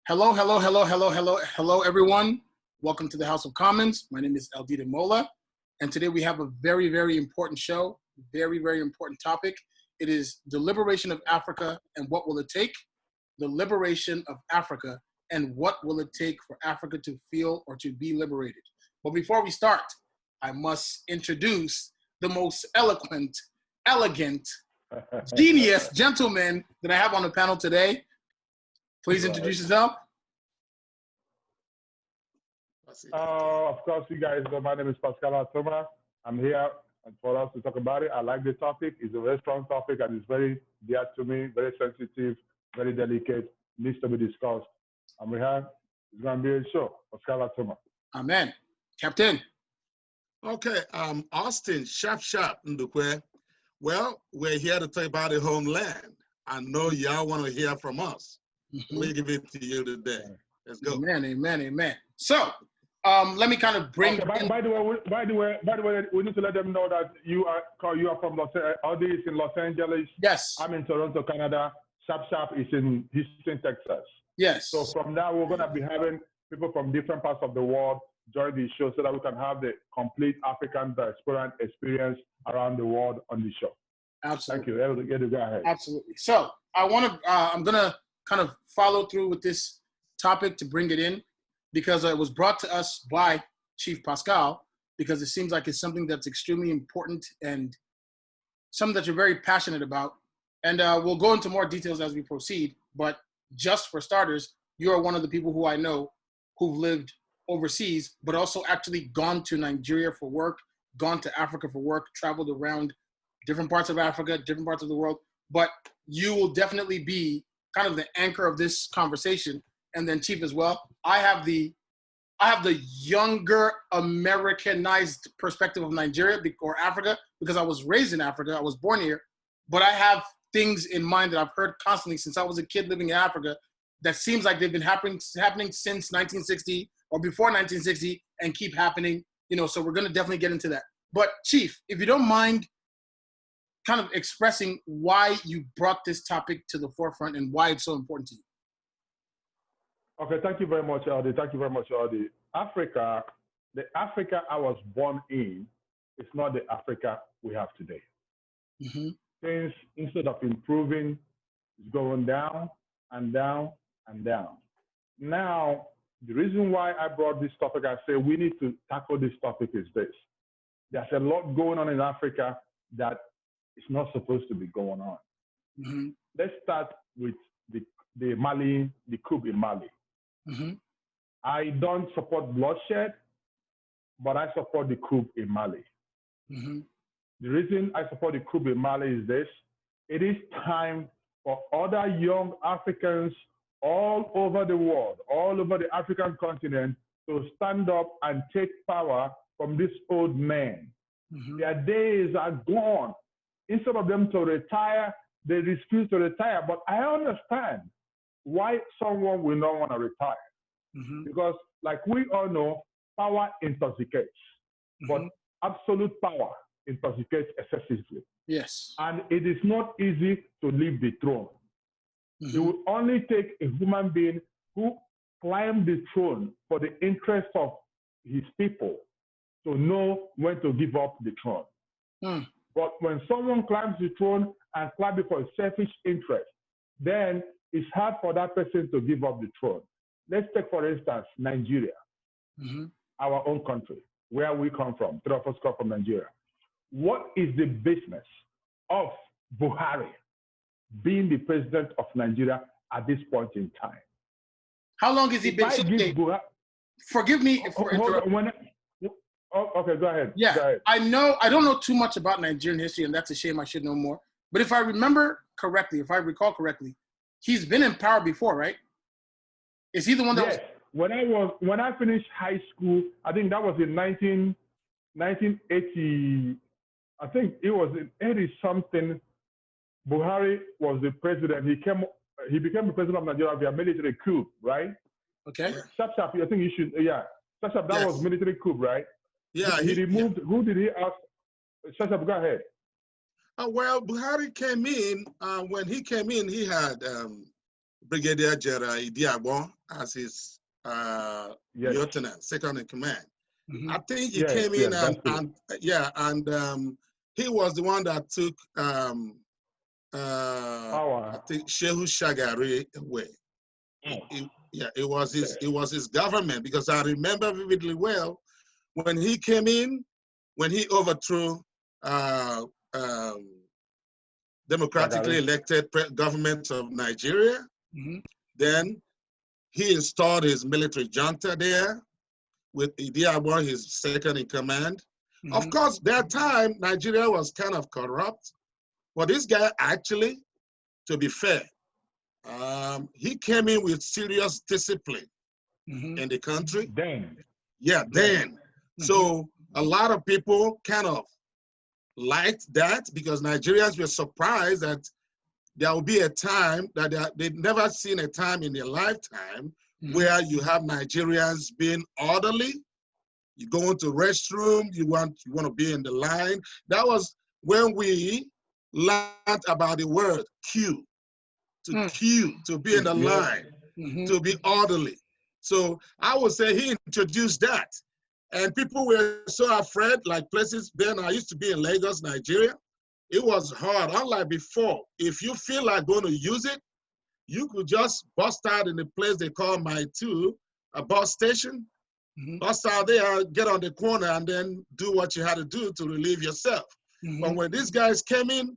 Hello, everyone. Welcome to the House of Commons. My name is Damola, and today we have a very, very important show, very, very important topic. It is the liberation of Africa and what will it take? The liberation of Africa and what will it take for Africa to feel or to be liberated? But before we start, I must introduce the most eloquent, elegant, genius gentleman that I have on the panel today. Please introduce yourself. Of course, you guys know my name is Pascal Atuma. I'm here for us to talk about it. I like the topic. It's a very strong topic and it's very dear to me, very sensitive, very delicate, needs to be discussed. I'm here. It's going to be a show. Pascal Atuma. Amen. Captain. Okay, Austin, sharp, Ndukwe. Well, we're here to talk about the homeland. I know y'all want to hear from us. We'll give it to you today. Let's go. Amen. So, let me kind of bring. Okay, by the way, we need to let them know that you are from Los Angeles. Audi is in Los Angeles. Yes. I'm in Toronto, Canada. Sharp is in Houston, Texas. Yes. So from now, we're going to be having people from different parts of the world join the show so that we can have the complete African diaspora experience around the world on the show. Absolutely. Thank you. Go ahead. Absolutely. So I'm going to kind of follow through with this topic to bring it in because it was brought to us by Chief Pascal because it seems like it's something that's extremely important and something that you're very passionate about. And we'll go into more details as we proceed. But just for starters, you are one of the people who I know who've lived overseas, but also actually gone to Nigeria for work, gone to Africa for work, traveled around different parts of Africa, different parts of the world. But you will definitely be kind of the anchor of this conversation. And then Chief as well. I have the younger Americanized perspective of Nigeria or Africa because I was raised in Africa. I was born here, but I have things in mind that I've heard constantly since I was a kid living in Africa that seems like they've been happening since 1960 or before 1960 and keep happening, so we're going to definitely get into that. But Chief, if you don't mind kind of expressing why you brought this topic to the forefront and why it's so important to you. Okay, thank you very much, Aldi. Africa, the Africa I was born in is not the Africa we have today. Mm-hmm. Things, instead of improving, is going down and down and down. Now, the reason why I brought this topic, I say we need to tackle this topic is this. There's a lot going on in Africa that is not supposed to be going on. Mm-hmm. Let's start with the coup in Mali. Mm-hmm. I don't support bloodshed, but I support the coup in Mali. Mm-hmm. The reason I support the coup in Mali is this. It is time for other young Africans all over the world, all over the African continent, to stand up and take power from these old men. Mm-hmm. Their days are gone. Instead of them to retire, they refuse to retire. But I understand why someone will not want to retire. Mm-hmm. Because like we all know, power intoxicates, but absolute power intoxicates excessively. Yes. And it is not easy to leave the throne. Mm-hmm. It will only take a human being who climbed the throne for the interest of his people to know when to give up the throne. Mm. But when someone climbs the throne and climbs it for a selfish interest, then it's hard for that person to give up the throne. Let's take, for instance, Nigeria, our own country, where we come from. Three of us come from Nigeria. What is the business of Buhari being the president of Nigeria at this point in time? How long has he been? Forgive me for interrupting. Okay, go ahead. Yeah, go ahead. I don't know too much about Nigerian history, and that's a shame. I should know more. But if I recall correctly, he's been in power before, right? Is he the one that yes. When I finished high school, I think that was in 1980. I think it was in 80 something. Buhari was the president. He became the president of Nigeria via military coup, right? Okay. Sharp, I think you should. Yeah. Sharp, that was military coup, right? Yeah. He removed. Yeah. Who did he ask? Sharp, go ahead. Well, Buhari came in. When he came in, he had Brigadier General Idi Agbon as his lieutenant, second in command. I think he came in and he was the one that took I think Shehu Shagari away. It was his government, because I remember vividly well when he came in, when he overthrew democratically elected government of Nigeria. Then he installed his military junta there with Idi Agbon, his second in command. Of course, that time, Nigeria was kind of corrupt. But this guy actually, to be fair, he came in with serious discipline in the country. So a lot of people kind of liked that, because Nigerians were surprised that there will be a time that they've never seen a time in their lifetime where you have Nigerians being orderly. You go into restroom, you want to be in the line. That was when we learned about the word queue, to be in the line, to be orderly. So I would say he introduced that. And people were so afraid, like places then, I used to be in Lagos, Nigeria. It was hard, unlike before. If you feel like going to use it, you could just bust out in the place they call My Two, a bus station. Bust out there, get on the corner, and then do what you had to do to relieve yourself. But when these guys came in,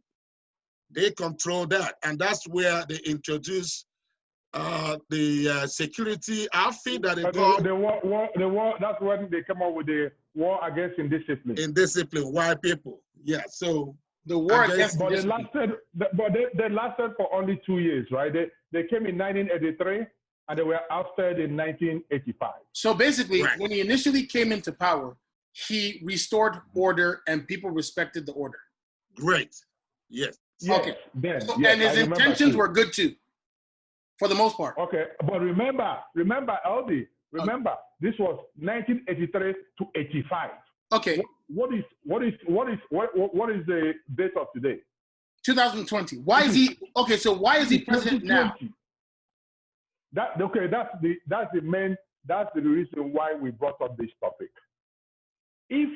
they controlled that. And that's where they introduced the security outfit that they call the war. That's when they come up with the war against indiscipline. Indiscipline, white people. Yeah. So the war against, but they lasted for only 2 years, right? They came in 1983 and they were ousted in 1985. So basically, when he initially came into power, he restored order and people respected the order. Great. Yes. Okay. And his intentions were good too, for the most part. Okay, but remember, LD, this was 1983 to 85. Okay. What is the date of today? 2020. Why is he okay? So why is he president now? That's the reason why we brought up this topic. If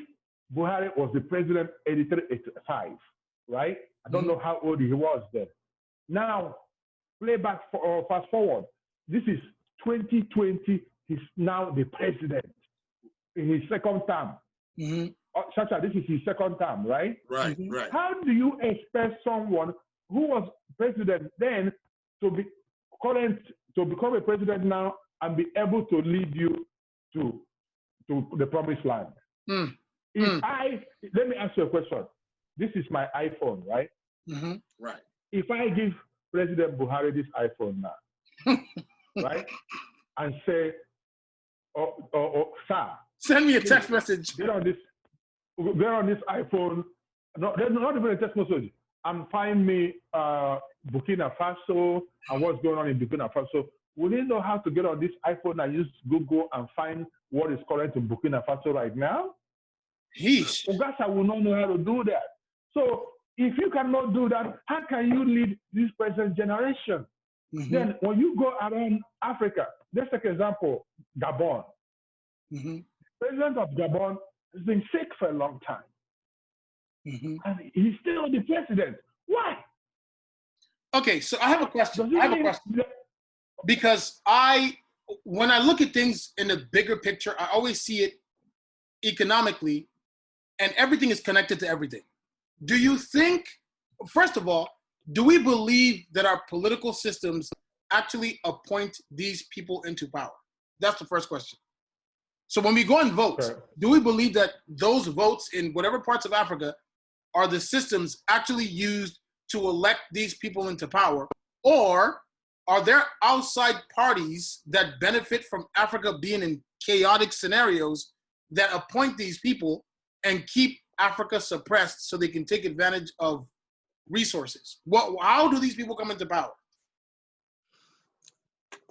Buhari was the president 83, 85, right? I don't know how old he was then. Now, fast forward. This is 2020. He's now the president in his second term. Chacha, this is his second term, right? Right. How do you expect someone who was president then to become a president now and be able to lead you to the promised land? Let me ask you a question. This is my iPhone, right? Right. If I give President Buhari this iPhone now, right, and say, sir, send me a text message. Get on this iPhone. No, there's not even a text message. And find me Burkina Faso and what's going on in Burkina Faso. Will you know how to get on this iPhone and use Google and find what is current in Burkina Faso right now? Ugasa will not know how to do that. So if you cannot do that, how can you lead this present generation? Then when you go around Africa, let's take an example, Gabon. President of Gabon has been sick for a long time. And he's still the president. Why? Okay, so I have a question. Because when I look at things in the bigger picture, I always see it economically, and everything is connected to everything. Do you think, first of all, do we believe that our political systems actually appoint these people into power? That's the first question. So when we go and vote, do we believe that those votes in whatever parts of Africa are the systems actually used to elect these people into power? Or are there outside parties that benefit from Africa being in chaotic scenarios that appoint these people and keep Africa suppressed so they can take advantage of resources? How do these people come into power?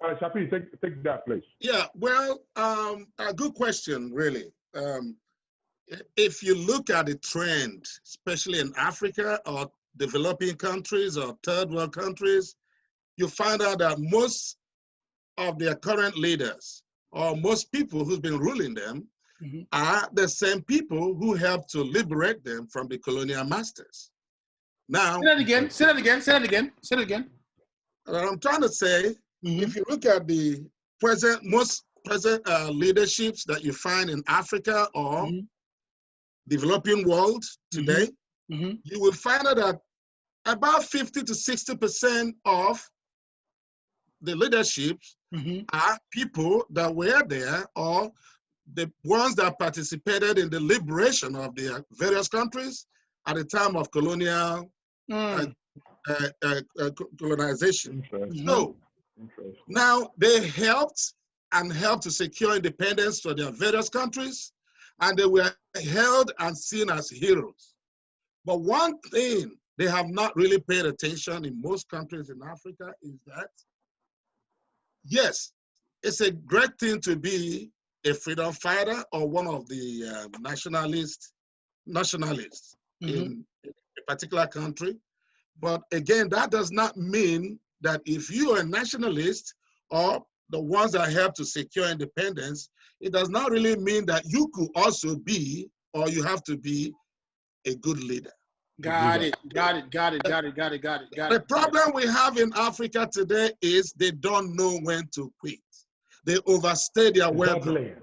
Shafi, take that place. Yeah, well, a good question, really. If you look at the trend, especially in Africa or developing countries or third world countries, you find out that most of their current leaders, or most people who's been ruling them, are the same people who helped to liberate them from the colonial masters. Now, say that again, say that again, say that again, say that again. What I'm trying to say, if you look at the most present leaderships that you find in Africa or developing world today, you will find out that about 50 to 60% of the leaderships are people that were there, or the ones that participated in the liberation of their various countries at the time of colonial colonization. So now they helped to secure independence for their various countries, and they were held and seen as heroes. But one thing they have not really paid attention in most countries in Africa is that, yes, it's a great thing to be a freedom fighter or one of the nationalists in a particular country. But again, that does not mean that if you are a nationalist or the ones that help to secure independence, it does not really mean that you could also be, or you have to be, a good leader. Got it. The problem we have in Africa today is they don't know when to quit. They overstay their welcome.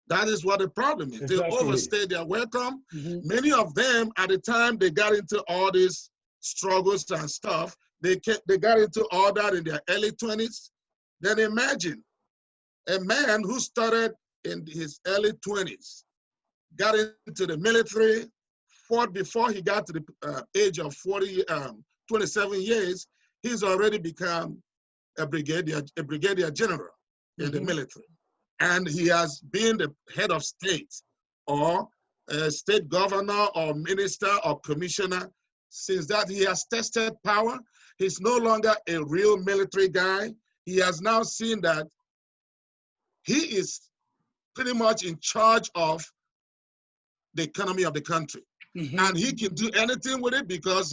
That is what the problem is. They overstay their welcome. Many of them, at the time they got into all these struggles and stuff, they got into all that in their early 20s. Then imagine a man who started in his early 20s, got into the military, fought before he got to the age of 27 years, he's already become a brigadier general in the military. And he has been the head of state or a state governor or minister or commissioner. Since that, he has tested power. He's no longer a real military guy. He has now seen that he is pretty much in charge of the economy of the country. And he can do anything with it because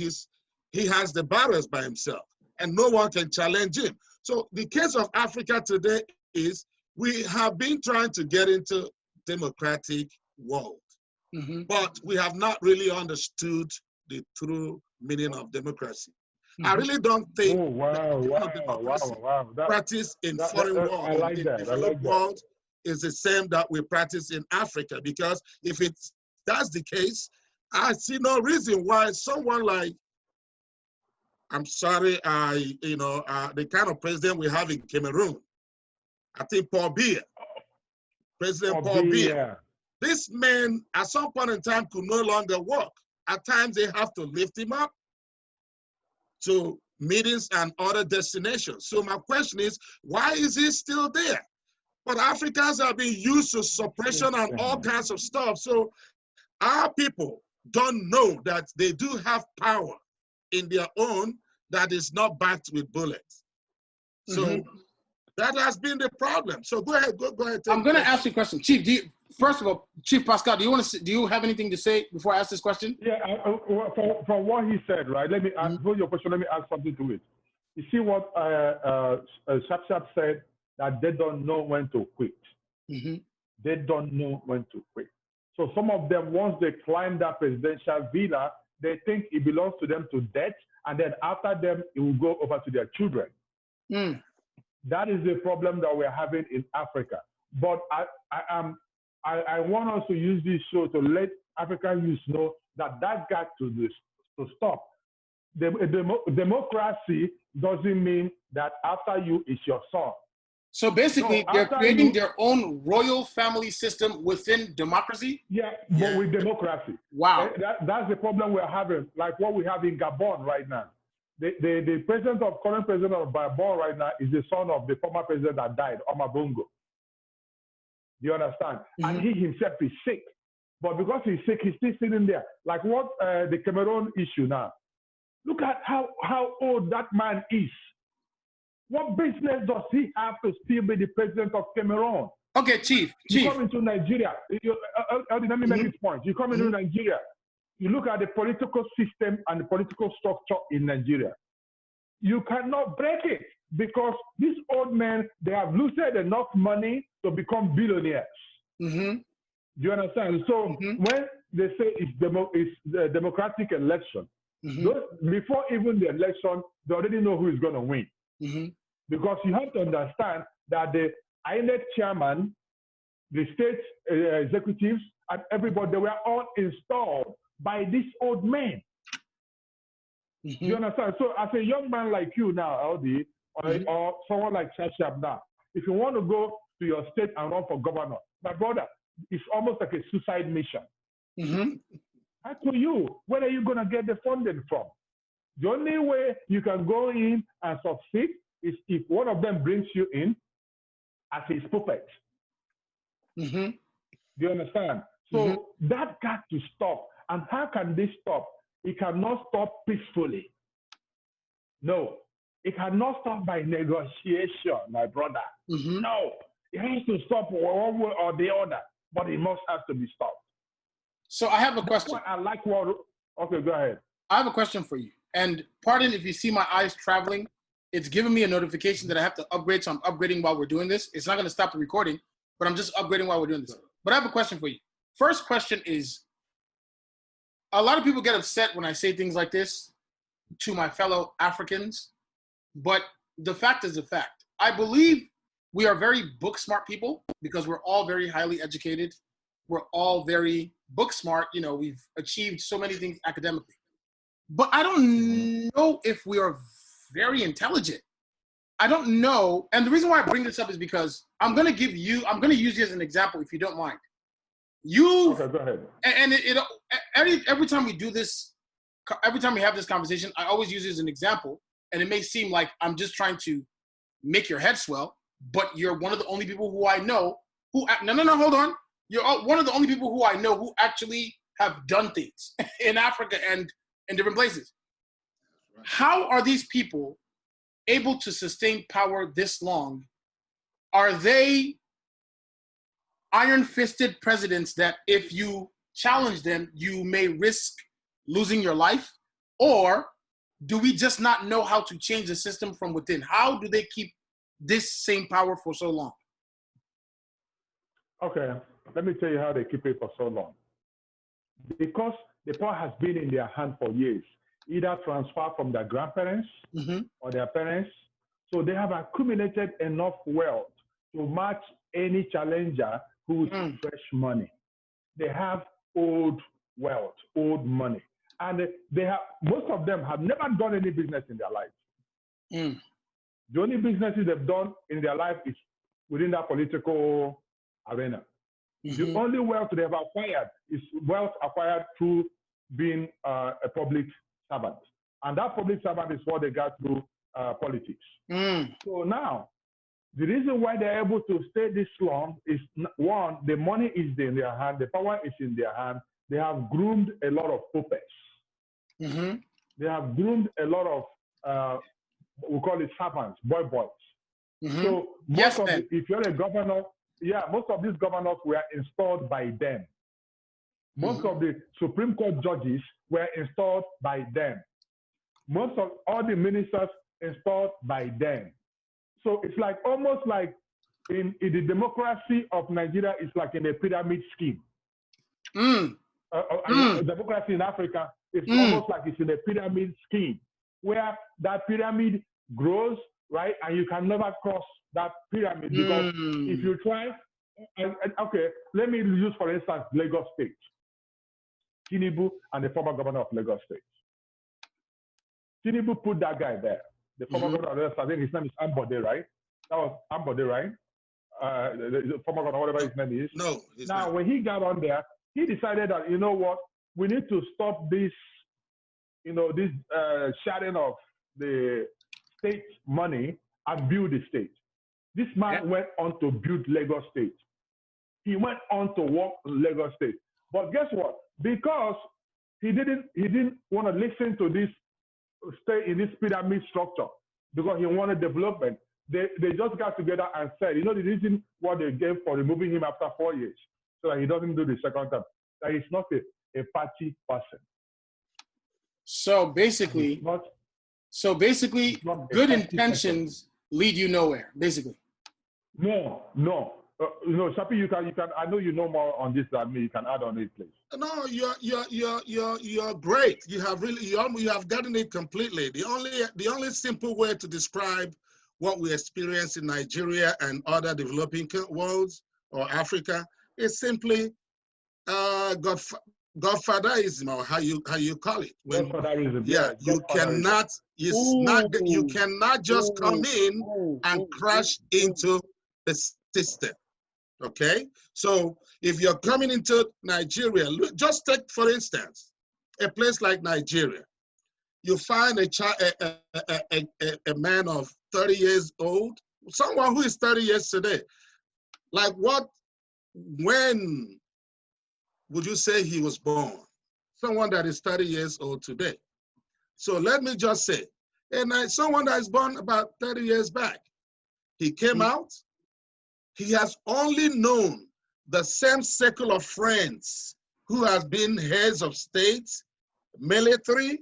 he has the barriers by himself and no one can challenge him. So the case of Africa today is we have been trying to get into democratic world, but we have not really understood the true meaning of democracy. I really don't think practice in foreign world, in developed world, is the same that we practice in Africa. Because if that's the case, I see no reason why someone like, I'm sorry, the kind of president we have in Cameroon, I think Paul Biya, President Paul Biya. This man, at some point in time, could no longer walk. At times, they have to lift him up to meetings and other destinations. So my question is, why is he still there? But Africans have been used to suppression and all kinds of stuff. So our people don't know that they do have power in their own that is not backed with bullets. So that has been the problem. So go ahead. I'm going to ask you a question, Chief. First of all, Chief Pascal, do you have anything to say before I ask this question? Yeah, from what he said, right? Let me answer your question. Let me add something to it. You see what Sharp said, that they don't know when to quit. They don't know when to quit. So some of them, once they climb that presidential villa, they think it belongs to them to death, and then after them, it will go over to their children. That is the problem that we're having in Africa. But I want us to use this show to let African youth know that got to stop. Democracy doesn't mean that after you is your son. So basically, they're creating their own royal family system within democracy? Yeah, but with democracy. Wow. That's the problem we're having, like what we have in Gabon right now. The current president of Gabon right now is the son of the former president that died, Omar Bongo. Do you understand? And he himself is sick. But because he's sick, he's still sitting there. Like what the Cameroon issue now. Look at how old that man is. What business does he have to still be the president of Cameroon? Okay, Chief. You come into Nigeria. Let me make this point. You come into Nigeria. You look at the political system and the political structure in Nigeria. You cannot break it. because these old men, they have looted enough money to become billionaires. Mm-hmm. Do you understand? So when they say it's the democratic election, before even the election, they already know who is going to win. Because you have to understand that the INEC chairman, the state executives, and everybody, they were all installed by these old men. Do you understand? So as a young man like you now, LD, or someone like Shashab now, if you want to go to your state and run for governor, my brother, it's almost like a suicide mission. How to you? Where are you going to get the funding from? The only way you can go in and succeed is if one of them brings you in as his puppet. Do you understand? So that got to stop. And how can this stop? It cannot stop peacefully. No, it cannot stop by negotiation, my brother. No, it has to stop one way or the other, but it must have to be stopped. So I have a question. I like what. Okay, go ahead. I have a question for you. And pardon if you see my eyes traveling. It's giving me a notification that I have to upgrade, so I'm upgrading while we're doing this. It's not going to stop the recording, but I'm just upgrading while we're doing this. But I have a question for you. First question is, a lot of people get upset when I say things like this to my fellow Africans, but the fact is the fact. I believe we are very book smart people because we're all very highly educated. We're all very book smart. You know, we've achieved so many things academically. But I don't know if we are very intelligent. I don't know. And the reason why I bring this up is because I'm going to use you as an example, if you don't mind. Okay, go ahead. And every time we do this, every time we have this conversation, I always use it as an example. And it may seem like I'm just trying to make your head swell, but you're one of the only people who I know who, hold on. You're one of the only people who I know who actually have done things in Africa and in different places. How are these people able to sustain power this long? Are they iron-fisted presidents that if you challenge them, you may risk losing your life? Or do we just not know how to change the system from within? How do they keep this same power for so long? Okay, let me tell you how they keep it for so long. Because the power has been in their hand for years, either transferred from their grandparents or their parents. So they have accumulated enough wealth to match any challenger who's fresh money. They have old wealth, old money. And they have, most of them have never done any business in their life. The only businesses they've done in their life is within that political arena. The only wealth they have acquired is wealth acquired through being a public servant. And that public servant is what they got through politics. So now, the reason why they're able to stay this long is, one, the money is in their hand, the power is in their hand. They have groomed a lot of puppets. They have groomed a lot of, we call it servants, boys. So most of if you're a governor, most of these governors were installed by them. Most of the Supreme Court judges were installed by them. Most of all the ministers installed by them. So it's like almost like in the democracy of Nigeria, it's like in a pyramid scheme. Democracy in Africa is almost like it's in a pyramid scheme where that pyramid grows, right? And you can never cross that pyramid because if you try, okay, let me use for instance Lagos State. Tinubu and the former governor of Lagos State. Tinubu put that guy there. The former governor of Lagos State, I think his name is Ambode, right? That was Ambode, right? The former governor, whatever his name is. No. Now, when he got on there, he decided that, you know what, we need to stop this, this sharing of the state money and build the state. This man went on to build Lagos State. He went on to work in Lagos State. But guess what? Because he didn't want to listen to this, stay in this pyramid structure because he wanted development. They just got together and said, the reason what they gave for removing him after 4 years, so that he doesn't do the second term, that he's not a party person. So basically, good intentions lead you nowhere, basically. No. Shapi, you can. I know you know more on this than me. You can add on it, please. No, you're great. You have really you have gotten it completely. The only simple way to describe what we experience in Nigeria and other developing worlds or Africa is simply Godfatherism, or how you call it. Godfatherism. Yeah, you cannot. You cannot just come in and crash into the system. Okay, so if you're coming into Nigeria, just take for instance a place like Nigeria. You find a man of 30 years old, someone who is 30 years today. Like when would you say he was born? Someone that is 30 years old today. So let me just say, someone that is born about 30 years back, he came out. He has only known the same circle of friends who has been heads of states, military,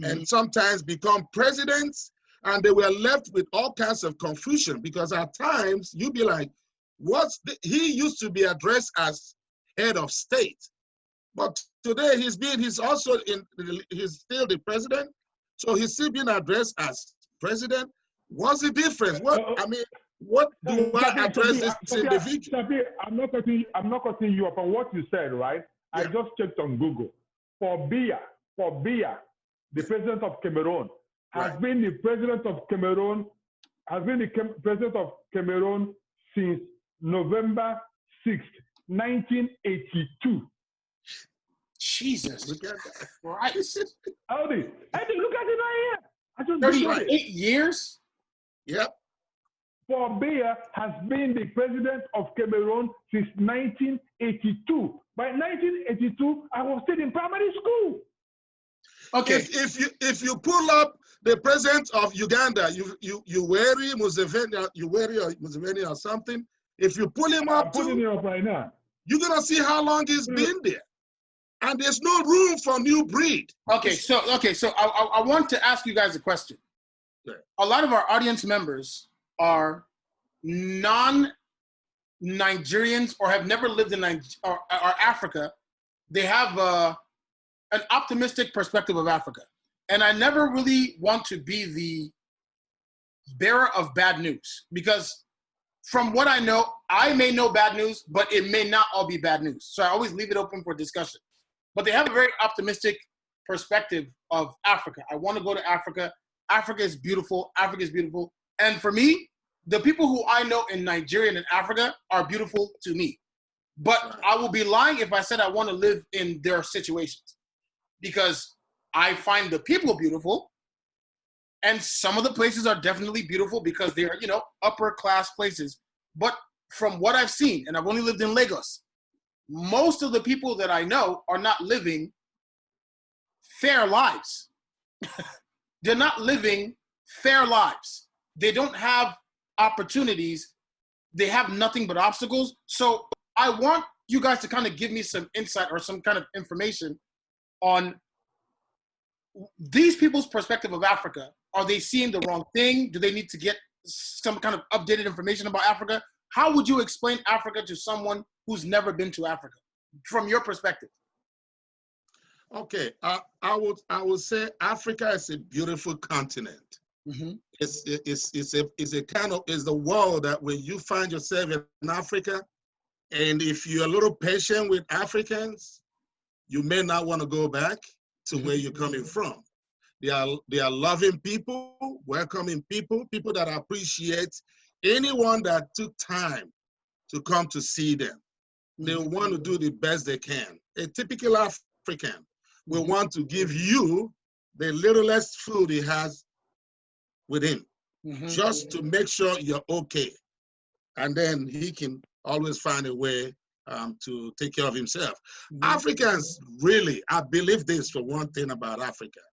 and sometimes become presidents, and they were left with all kinds of confusion because at times you'd be like, he used to be addressed as head of state, but today he's still the president, so he's still being addressed as president. What's the difference? What do I address this individual? I'm not cutting you up on what you said, right? Yeah. I just checked on Google. For Biya, the president of Cameroon, has been the president of Cameroon since November 6th, 1982. Jesus. Look at that. Christ. Aldi, look at it right here. 38 years? Yep. Paul Biya has been the president of Cameroon since 1982. By 1982, I was still in primary school. Okay. If you pull up the president of Uganda, Yoweri Museveni or something, if you pull him up putting it up right now, you're gonna see how long he's been there, and there's no room for new breed. Okay, so I want to ask you guys a question. Yeah. A lot of our audience members are non-Nigerians or have never lived in Africa. They have an optimistic perspective of Africa. And I never really want to be the bearer of bad news because from what I know, I may know bad news, but it may not all be bad news. So I always leave it open for discussion. But they have a very optimistic perspective of Africa. I want to go to Africa. Africa is beautiful. Africa is beautiful. And for me, the people who I know in Nigeria and in Africa are beautiful to me. But I will be lying if I said I want to live in their situations because I find the people beautiful. And some of the places are definitely beautiful because they're, upper class places. But from what I've seen, and I've only lived in Lagos, most of the people that I know are not living fair lives. They're not living fair lives. They don't have opportunities. They have nothing but obstacles. So I want you guys to kind of give me some insight or some kind of information on these people's perspective of Africa. Are they seeing the wrong thing? Do they need to get some kind of updated information about Africa? How would you explain Africa to someone who's never been to Africa from your perspective? Okay, I would say Africa is a beautiful continent. Mm-hmm. It's the world that when you find yourself in Africa, and if you're a little patient with Africans, you may not want to go back to where you're coming from. They are loving people, welcoming people that appreciate anyone that took time to come to see them. They want to do the best they can. A typical African will want to give you the littlest food he has with him, just to make sure you're okay. And then he can always find a way to take care of himself. Africans really, I believe this for one thing about Africans.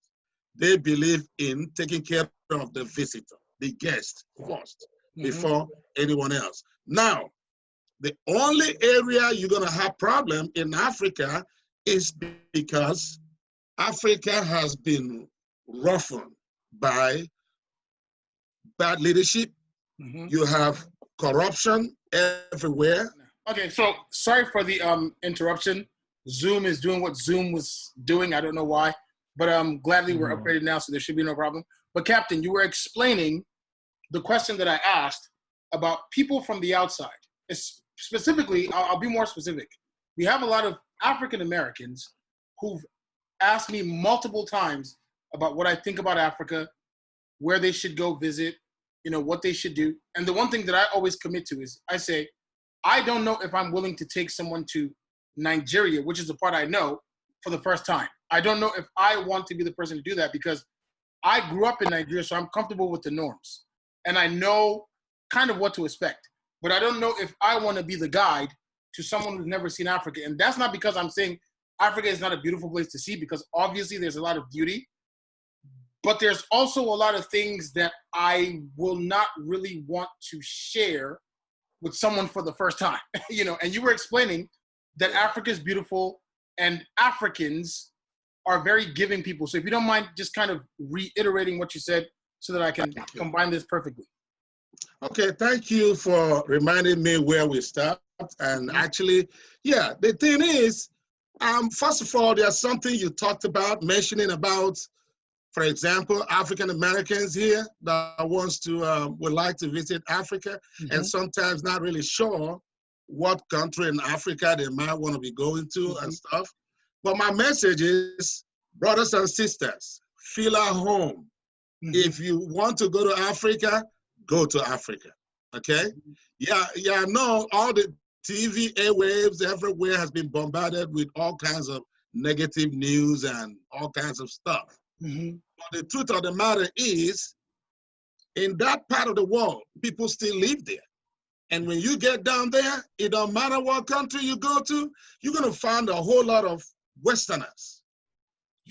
They believe in taking care of the visitor, the guest first, before anyone else. Now, the only area you're gonna have problem in Africa is because Africa has been roughened by bad leadership You have corruption everywhere. Okay, so sorry for the interruption. Zoom is doing what Zoom was doing. I don't know why, but gladly we're upgraded now, so there should be no problem. But Captain, you were explaining the question that I asked about people from the outside. Specifically, I'll be more specific. We have a lot of African Americans who've asked me multiple times about what I think about Africa, where they should go visit, you know, what they should do. And the one thing that I always commit to is I say, I don't know if I'm willing to take someone to Nigeria, which is the part I know, for the first time. I don't know if I want to be the person to do that because I grew up in Nigeria, so I'm comfortable with the norms. And I know kind of what to expect. But I don't know if I want to be the guide to someone who's never seen Africa. And that's not because I'm saying Africa is not a beautiful place to see, because obviously there's a lot of beauty. But there's also a lot of things that I will not really want to share with someone for the first time. You know, and you were explaining that Africa is beautiful and Africans are very giving people. So if you don't mind just kind of reiterating what you said so that I can combine this perfectly. Okay, thank you for reminding me where we start. And actually, yeah, the thing is, first of all, there's something you talked about, mentioning about, for example, African Americans here that wants to, would like to visit Africa and sometimes not really sure what country in Africa they might want to be going to and stuff. But my message is, brothers and sisters, feel at home. If you want to go to Africa, go to Africa, okay? Yeah, no, all the TV airwaves everywhere has been bombarded with all kinds of negative news and all kinds of stuff. But the truth of the matter is, in that part of the world, people still live there. And when you get down there, it don't matter what country you go to, you're gonna find a whole lot of Westerners,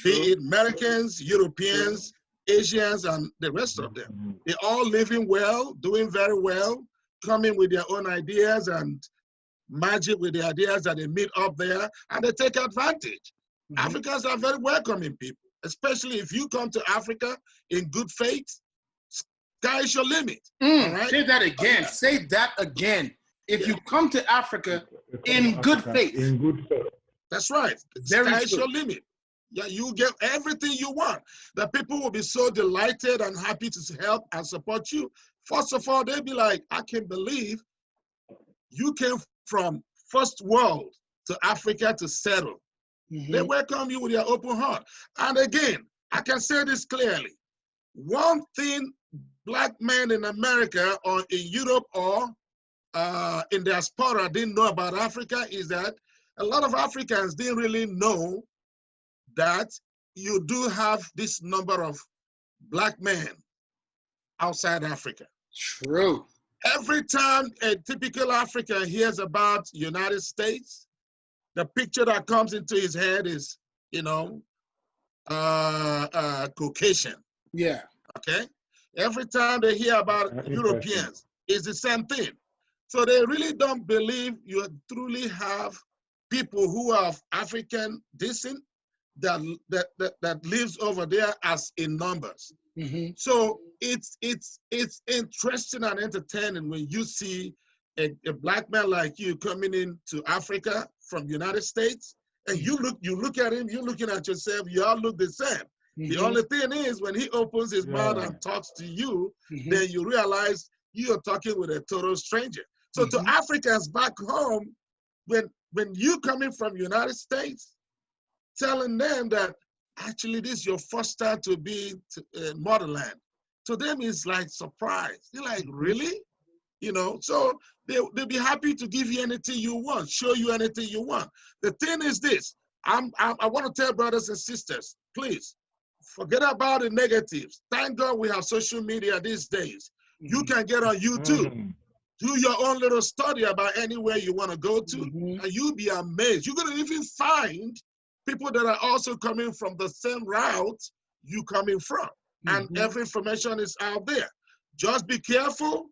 be it Americans, Europeans, Asians, and the rest of them. They're all living well, doing very well, coming with their own ideas and magic with the ideas that they meet up there, and they take advantage. Africans are very welcoming people, especially if you come to Africa in good faith. Sky is your limit. All right? Say that again. Say that again. If you come to Africa in good faith. In good faith. That's right. Sky is your limit. Yeah, you get everything you want. The people will be so delighted and happy to help and support you. First of all, they'll be like, I can't believe you came from first world to Africa to settle. They welcome you with their open heart. And again, I can say this clearly. One thing Black men in America or in Europe or in diaspora didn't know about Africa is that a lot of Africans didn't really know that you do have this number of Black men outside Africa. True. Every time a typical African hears about United States, the picture that comes into his head is, you know, Caucasian. Yeah. Okay? Every time they hear about Europeans, it's the same thing. So they really don't believe you truly have people who are of African descent that lives over there as in numbers. So it's interesting and entertaining when you see a Black man like you coming into Africa from United States, and you look at him, you're looking at yourself, you all look the same. The only thing is when he opens his mouth and talks to you, then you realize you're talking with a total stranger. So to Africans back home, when you coming from United States, telling them that actually this is your first time to be in motherland, to them it's like surprise. They're like, really? You know, so they'll be happy to give you anything you want, show you anything you want. The thing is this, I want to tell brothers and sisters, please, forget about the negatives. Thank God we have social media these days. You can get on YouTube, do your own little study about anywhere you want to go to, and you'll be amazed. You're going to even find people that are also coming from the same route you coming from. And every information is out there. Just be careful.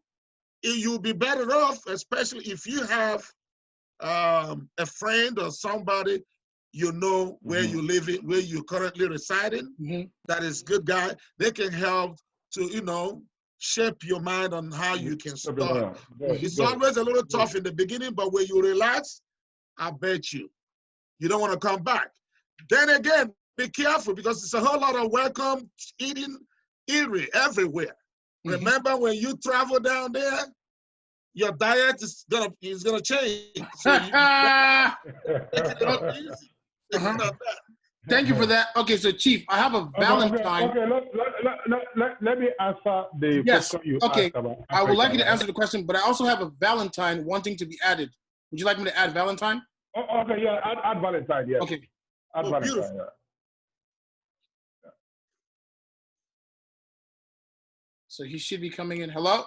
You'll be better off, especially if you have a friend or somebody you know where you live, where you currently residing, that is good guy. They can help to, you know, shape your mind on how you can start. It's Good. always a little tough in the beginning, but when you relax, I bet you don't want to come back. Then again, be careful because it's a whole lot of welcome eatery everywhere. Remember when you travel down there, your diet is gonna change. So you take it up easy. Thank you for that. Okay, so Chief, I have a Valentine. Okay. Let me answer the question you asked about Africa. I would like you to answer the question, but I also have a Valentine wanting to be added. Would you like me to add Valentine? Oh, okay, yeah, add Valentine, yes. Okay. Add Valentine, beautiful. yeah. So he should be coming in. Hello?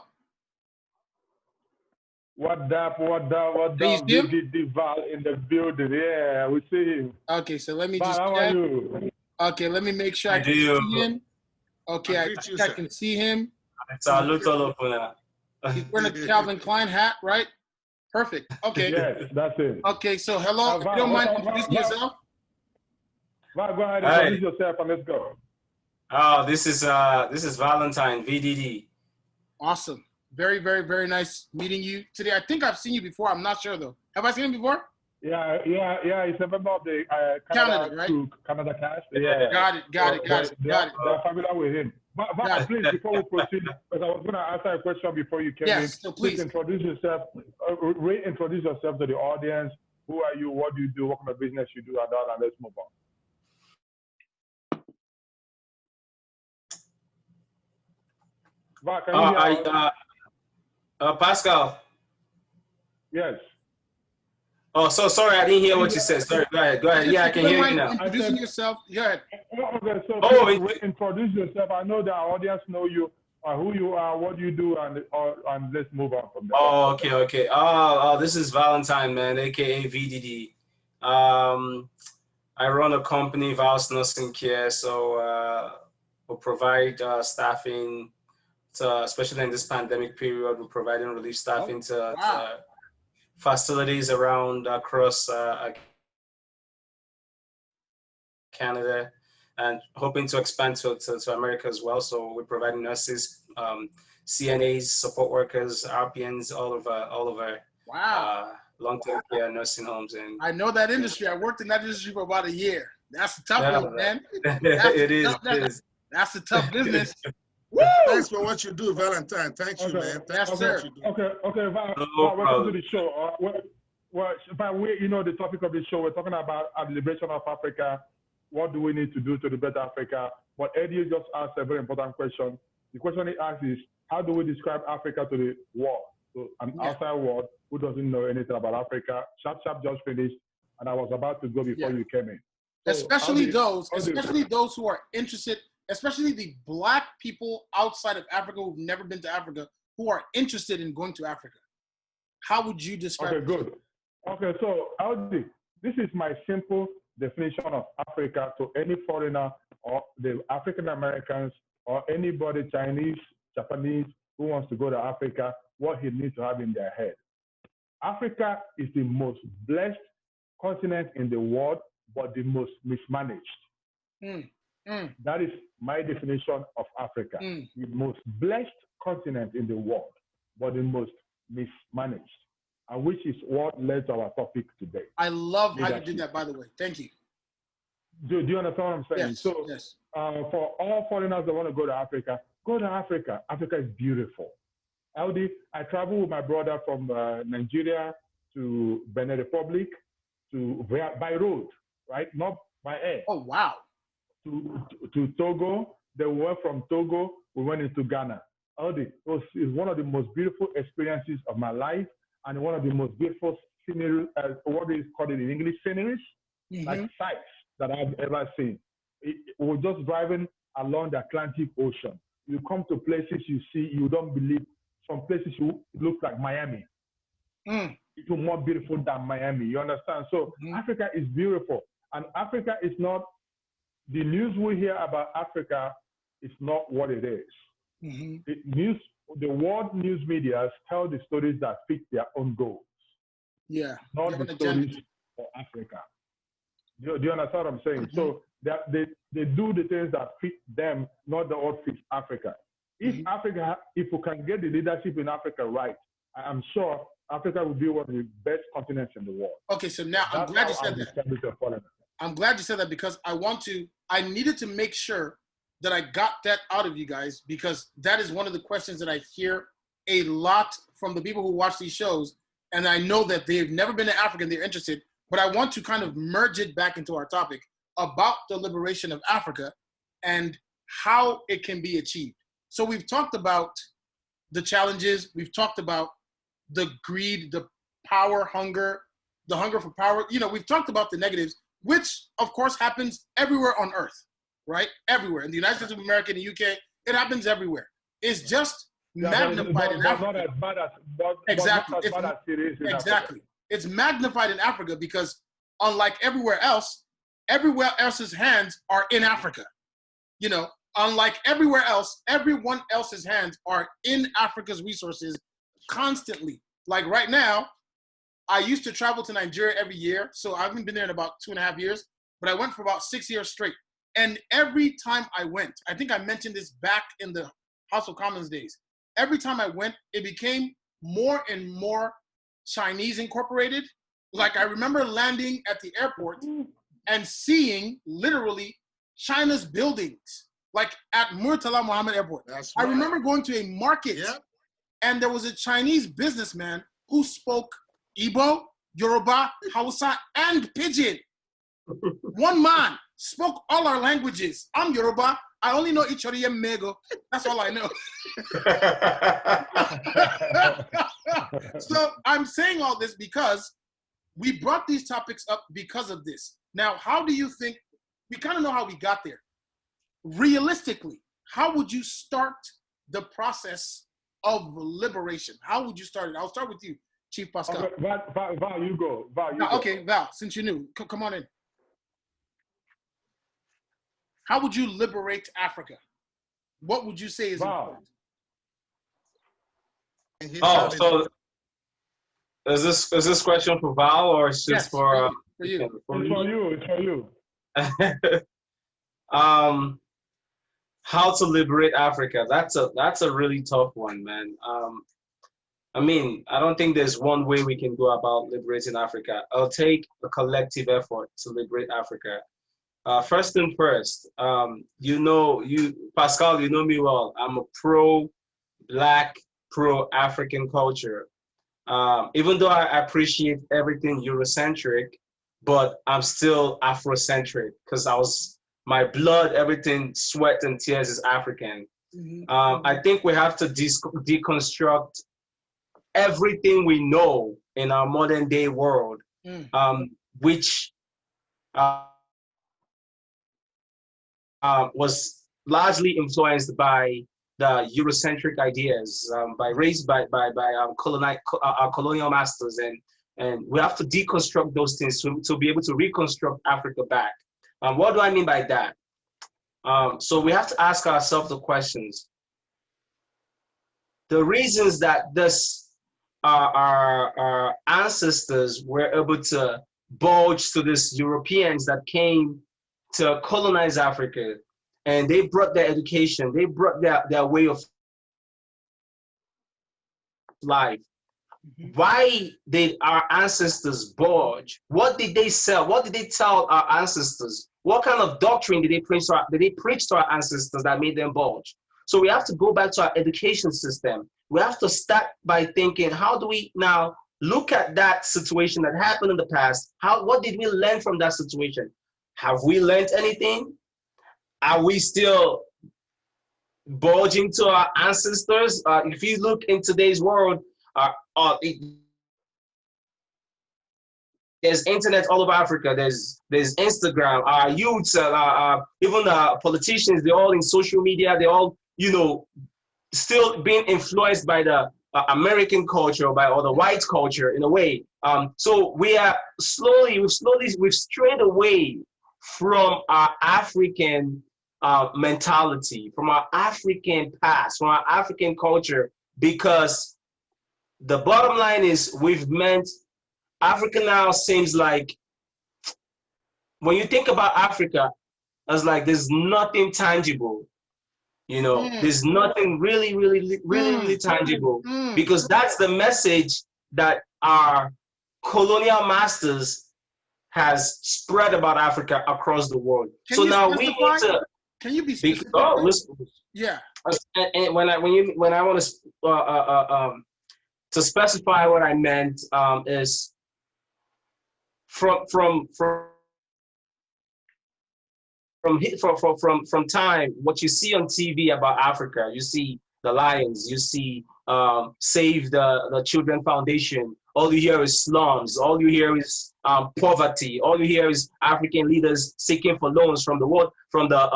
What up? VDiddy Val in the building. Yeah, we see him. Okay, so let me Val, just how check. are you? Okay, let me make sure I can see him. Okay, I can see him. Salute all of He's wearing a Calvin Klein hat, right? Perfect. Okay. Yes, that's it. Okay, so hello. If you don't mind introducing yourself. Val, go ahead and introduce yourself and let's go. Oh, this is Valentine VDiddy. Awesome. Very, very, very nice meeting you today. I think I've seen you before. I'm not sure though. Have I seen him before? Yeah. He's a member of the Canada, right? Canada cast. Yeah. Got it. They're familiar with him. But please, before we proceed, because I was going to answer a question before you came in. Yes, so please introduce yourself. Reintroduce yourself to the audience. Who are you? What do you do? What kind of business you do? And all, and let's move on. Val, can you hear Pascal. Yes. Oh, so sorry, I didn't hear what you said. Sorry, go ahead. Yeah, I can hear you now. Introducing yourself. Go ahead. Okay, so introduce yourself. I know the audience know you, who you are, what you do, and let's move on from there. Oh, okay. This is Valentine, man, aka VDiddy. I run a company, Val's Nursing Care, so we provide staffing, especially in this pandemic period. We're providing relief staffing to facilities across Canada, and hoping to expand to America as well. So we're providing nurses, CNAs, support workers, RPNs, all over long-term care nursing homes. And I know that industry. I worked in that industry for about a year. That's a tough one, man. It is. That's a tough business. Woo! Thanks for what you do, Valentine. Thank you, man. Thanks for what you do. Okay, Val, welcome to the show. Val, the topic of the show, we're talking about the liberation of Africa. What do we need to do to better Africa? But Eddie just asked a very important question. The question he asked is, how do we describe Africa to the world? So an outside world who doesn't know anything about Africa. Sharp just finished, and I was about to go before you came in. So especially those who are interested, especially the Black people outside of Africa who've never been to Africa, who are interested in going to Africa. How would you describe it? Okay, good. Okay, so Aldi, this is my simple definition of Africa to any foreigner or the African Americans or anybody, Chinese, Japanese, who wants to go to Africa, what he needs to have in their head. Africa is the most blessed continent in the world, but the most mismanaged. That is my definition of Africa. The most blessed continent in the world, but the most mismanaged, and which is what led to our topic today. I love how you did that, by the way. Thank you. Do you understand what I'm saying? Yes. For all foreigners that want to go to Africa, go to Africa. Africa is beautiful. LD, I traveled with my brother from Nigeria to Benin Republic by road, right? Not by air. Oh, wow. To Togo. Then we went from Togo, we went into Ghana. It was one of the most beautiful experiences of my life, and one of the most beautiful scenery, what is called in English, sceneries, like sights that I've ever seen. We're just driving along the Atlantic Ocean. You come to places you see, you don't believe. Some places you look like Miami. It's more beautiful than Miami. You understand? So Africa is beautiful, and Africa is not. The news we hear about Africa is not what it is. The world news media tell the stories that fit their own goals. Yeah. Not the stories for Africa. Do you understand what I'm saying? So they do the things that fit them, not the what fits Africa. If we can get the leadership in Africa right, I'm sure Africa will be one of the best continents in the world. Okay, so now I'm glad you said that. I'm glad you said that because I needed to make sure that I got that out of you guys, because that is one of the questions that I hear a lot from the people who watch these shows. And I know that they've never been to Africa and they're interested, but I want to kind of merge it back into our topic about the liberation of Africa and how it can be achieved. So we've talked about the challenges. We've talked about the greed, the power hunger, the hunger for power. You know, we've talked about the negatives, which of course happens everywhere on earth, right? Everywhere. In the United States of America, in the UK, it happens everywhere. It's just magnified in Africa. Exactly. Exactly. It's magnified in Africa because unlike everywhere else's hands are in Africa. You know, unlike everywhere else, everyone else's hands are in Africa's resources constantly. Like right now, I used to travel to Nigeria every year. So I haven't been there in about 2.5 years, but I went for about 6 years straight. And every time I went, I think I mentioned this back in the House of Commons days. Every time I went, it became more and more Chinese incorporated. Like I remember landing at the airport and seeing literally China's buildings, like at Murtala Mohammed Airport. That's right. I remember going to a market and there was a Chinese businessman who spoke Igbo, Yoruba, Hausa, and Pidgin. One man spoke all our languages. I'm Yoruba. I only know Ichori Mego. That's all I know. So I'm saying all this because we brought these topics up because of this. Now, how do you think, we kind of know how we got there. Realistically, how would you start the process of liberation? How would you start it? I'll start with you, Chief Pascal. Okay, Val, you go. Okay, Val, since you knew, come on in. How would you liberate Africa? What would you say is important? Oh, so is this question for Val or is this for you? It's for you. How to liberate Africa? That's a really tough one, man. I mean, I don't think there's one way we can go about liberating Africa. It'll take a collective effort to liberate Africa. First and first, Pascal, you know me well. I'm a pro-Black, pro-African culture. Even though I appreciate everything Eurocentric, but I'm still Afrocentric because my blood, everything, sweat and tears is African. I think we have to deconstruct everything we know in our modern day world, which was largely influenced by the Eurocentric ideas by our colonial masters, and we have to deconstruct those things to be able to reconstruct Africa back. What do I mean by that? So we have to ask ourselves the questions. The reasons that our ancestors were able to bulge to these Europeans that came to colonize Africa, and they brought their education, they brought their way of life. Why did our ancestors bulge? What did they sell? What did they tell our ancestors? What kind of doctrine did they preach to our ancestors that made them bulge? So we have to go back to our education system. We have to start by thinking, how do we now look at that situation that happened in the past? What did we learn from that situation? Have we learned anything? Are we still bulging to our ancestors? If you look in today's world, there's internet all over Africa. There's Instagram. Our youths, even politicians, they're all in social media. They're all, still being influenced by the American culture or the white culture in a way. So we've strayed away from our African mentality, from our African past, from our African culture, because the bottom line is Africa now seems like, when you think about Africa, it's like there's nothing tangible. You know, there's nothing really tangible, because that's the message that our colonial masters has spread about Africa across the world. So now we need to. Can you be specific? Yeah. And when I want to specify what I meant is from time, what you see on TV about Africa, you see the Lions, you see Save the Children Foundation. All you hear is slums. All you hear is poverty. All you hear is African leaders seeking for loans from the world, from the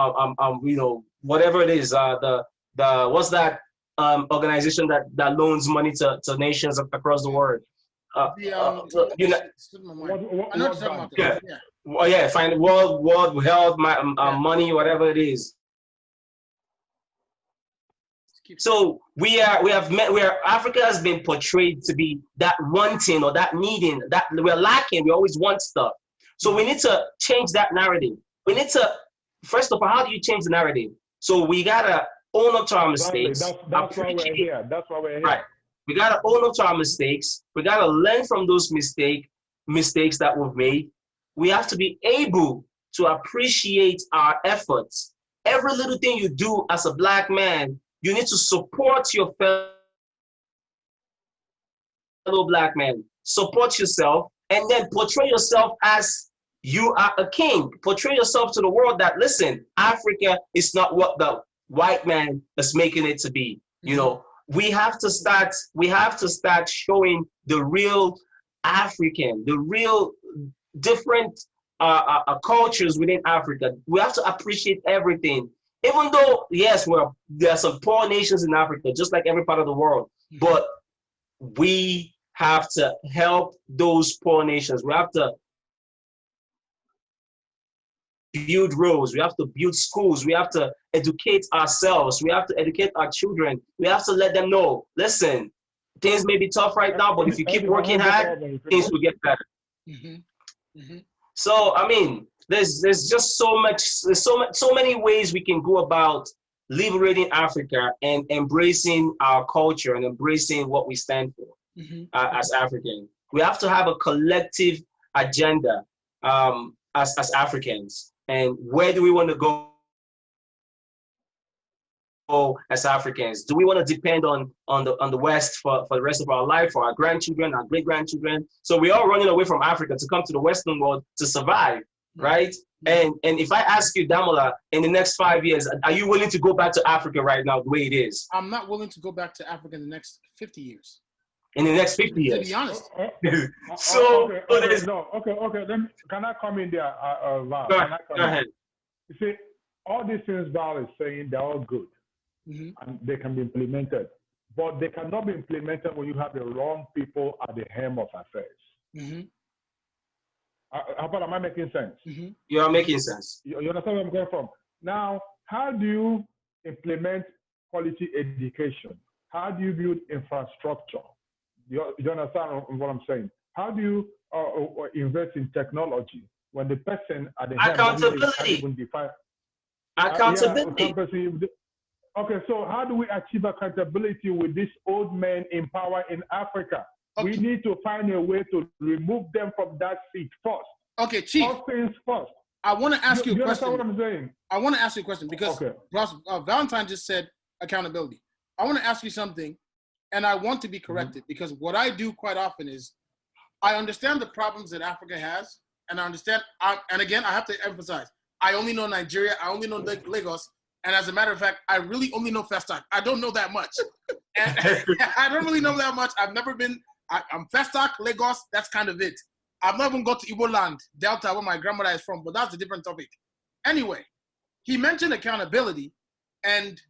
you know, whatever it is. The what's that organization that loans money to nations across the world? Well, yeah, find World Health, money, whatever it is. So Africa has been portrayed to be that wanting or that needing, that we're lacking. We always want stuff. So we need to change that narrative. We need to, first of all, how do you change the narrative? So we gotta own up to our mistakes. That's why we're here. That's why we're here. Right. We gotta own up to our mistakes. We gotta learn from those mistakes that we've made. We have to be able to appreciate our efforts. Every little thing you do as a Black man, you need to support your fellow Black man. Support yourself, and then portray yourself as you are a king. Portray yourself to the world that, listen, Africa is not what the white man is making it to be. You know, we have to start showing the real African, the real different cultures within Africa. We have to appreciate everything. Even though, yes, there are some poor nations in Africa, just like every part of the world, but we have to help those poor nations. We have to build roads. We have to build schools. We have to educate ourselves. We have to educate our children. We have to let them know, listen, things may be tough right now, but if you keep working hard, things will get better. So, I mean, there's just so many ways we can go about liberating Africa and embracing our culture and embracing what we stand for as Africans. We have to have a collective agenda as Africans. And where do we want to go as Africans? Do we want to depend on the West for the rest of our life, for our grandchildren, our great-grandchildren? So we're all running away from Africa to come to the Western world to survive, right? And if I ask you, Damola, in the next 5 years, are you willing to go back to Africa right now the way it is? I'm not willing to go back to Africa in the next 50 years. In the next 50 years? To be honest. Okay. Then can I come in there, Val? Go ahead. You see, all these things Val is saying, they're all good. And they can be implemented. But they cannot be implemented when you have the wrong people at the helm of affairs. How about, am I making sense? You are making sense. You understand where I'm going from? Now, how do you implement quality education? How do you build infrastructure? You understand what I'm saying? How do you invest in technology when the person at the helm accountability? Accountability. Okay, so how do we achieve accountability with this old man in power in Africa? Okay. We need to find a way to remove them from that seat first. Okay, Chief. First things first. I want to ask you a question. You understand what I'm saying? I want to ask you a question because Valentine just said accountability. I want to ask you something, and I want to be corrected because what I do quite often is I understand the problems that Africa has, and I understand, and again, I have to emphasize, I only know Nigeria, I only know Lagos, and as a matter of fact, I really only know Festac. I don't know that much. And I don't really know that much. I've never been, I'm Festac, Lagos, that's kind of it. I've not even got to Igbo land, Delta, where my grandmother is from, but that's a different topic. Anyway, he mentioned accountability, and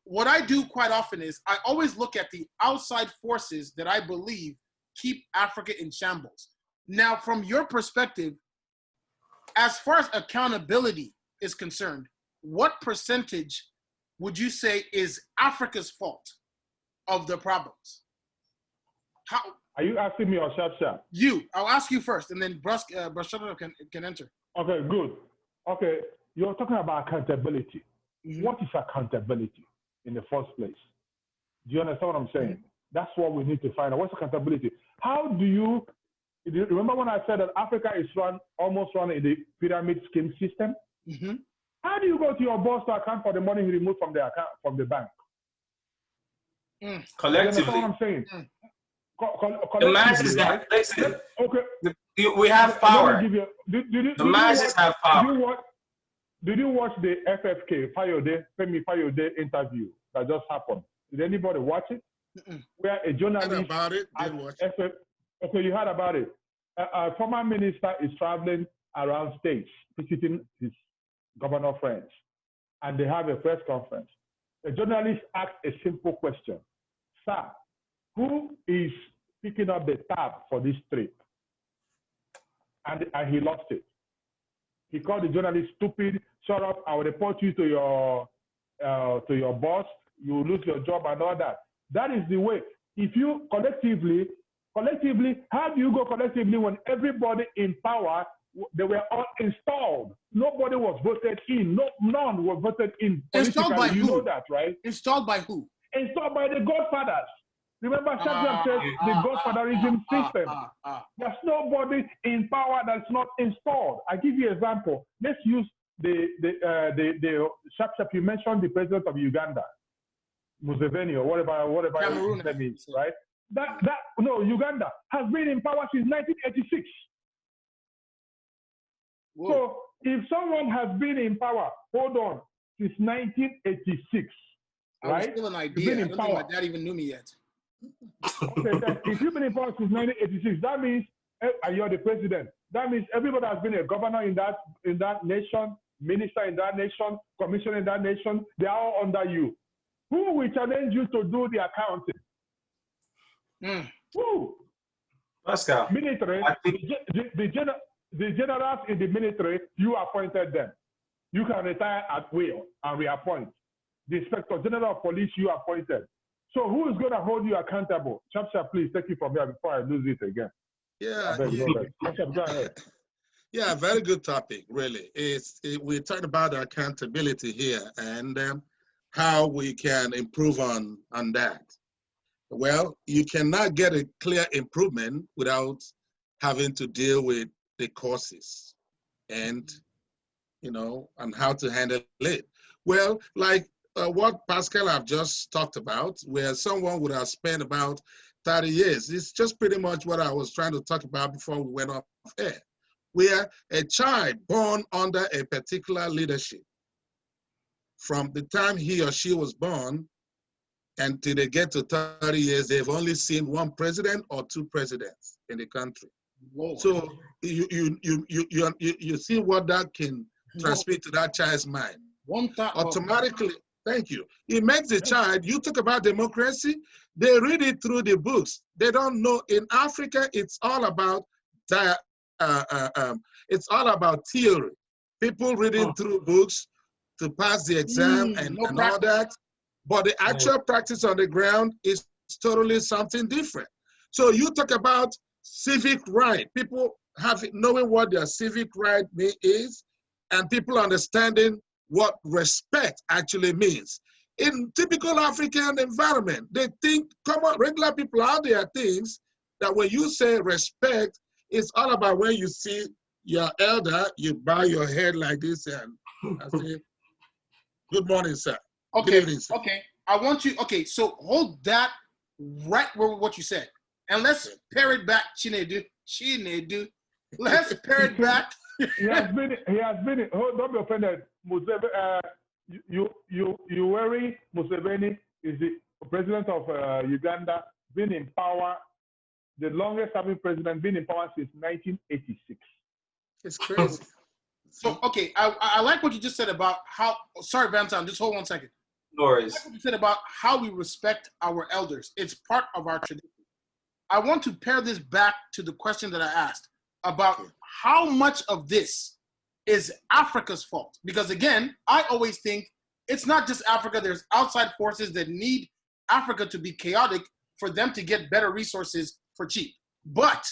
what I do quite often is I always look at the outside forces that I believe keep Africa in shambles. Now, from your perspective, as far as accountability is concerned, what percentage would you say is Africa's fault of the problems? How? Are you asking me or Sharp? You. I'll ask you first, and then Brashada can enter. Okay, good. Okay, you're talking about accountability. what is accountability in the first place? Do you understand what I'm saying? That's what we need to find out. What's accountability? How do you remember when I said that Africa is almost run in the pyramid scheme system? How do you go to your boss to account for the money he removed from the account from the bank? Collectively. You understand what I'm saying? The masses have, listen, we have power. The masses have power. Did you watch the FFK, Femi Fayode interview that just happened? Did anybody watch it? Where a journalist... Heard about it, didn't watch it. Okay, you heard about it. A former minister is traveling around states, visiting his governor friends, and they have a press conference. The journalist asked a simple question. Sir, who is picking up the tab for this trip? And he lost it. He called the journalist stupid, shut up, I will report you to your boss, you will lose your job and all that. That is the way. If you collectively, how do you go collectively when everybody in power, they were all installed? Nobody was voted in. None was voted in. Installed by who? You know that, right? Installed by who? Installed by the godfathers. Remember, Shakespeare says the godfatherism system. There's nobody in power that's not installed. I give you an example. Let's use the Shap you mentioned the president of Uganda, Museveni, or whatever his name is, right? Uganda has been in power since 1986. Whoa. So if someone has been in power, hold on, since 1986, I was still an idea. I don't think my dad even knew me yet. Okay, then if you've been in power since 1986, that means you're the president. That means everybody has been a governor in that nation, minister in that nation, commissioner in that nation. They are all under you. Who will challenge you to do the accounting? Who? Pascal. Military. The generals in the military, you appointed them. You can retire at will and reappoint. The inspector general of police, you appointed. So who is going to hold you accountable? Shap, please take it from here before I lose it again. Yeah. Go ahead. Yeah, very good topic, really. We're talking about accountability here and how we can improve on that. Well, you cannot get a clear improvement without having to deal with the causes and, and how to handle it. Well, like what Pascal have just talked about, where someone would have spent about 30 years. It's just pretty much what I was trying to talk about before we went off air, where a child born under a particular leadership, from the time he or she was born until they get to 30 years, they've only seen one president or two presidents in the country. Whoa. So you see what that can transmit to that child's mind. Automatically, thank you. It makes the child, you talk about democracy, they read it through the books. They don't know, in Africa, it's all about theory. People reading through books to pass the exam and all that. But the actual practice on the ground is totally something different. So you talk about civic right, people knowing what their civic right is, and people understanding what respect actually means. In typical African environment, they think, regular people out there thinks that when you say respect, it's all about when you see your elder, you bow your head like this and I say, good morning, sir. Okay, good evening, sir. Okay. I want you, so hold that right where what you said. And let's pair it back, Chinedu. Let's pair it back. He has been, don't be offended. Yoweri Museveni is the president of Uganda, been in power, the longest serving president, been in power since 1986. It's crazy. So, okay, I like what you just said about how, sorry, Valentine, just hold 1 second. No worries. I like what you said about how we respect our elders. It's part of our tradition. I want to pair this back to the question that I asked about how much of this is Africa's fault. Because again, I always think it's not just Africa. There's outside forces that need Africa to be chaotic for them to get better resources for cheap. But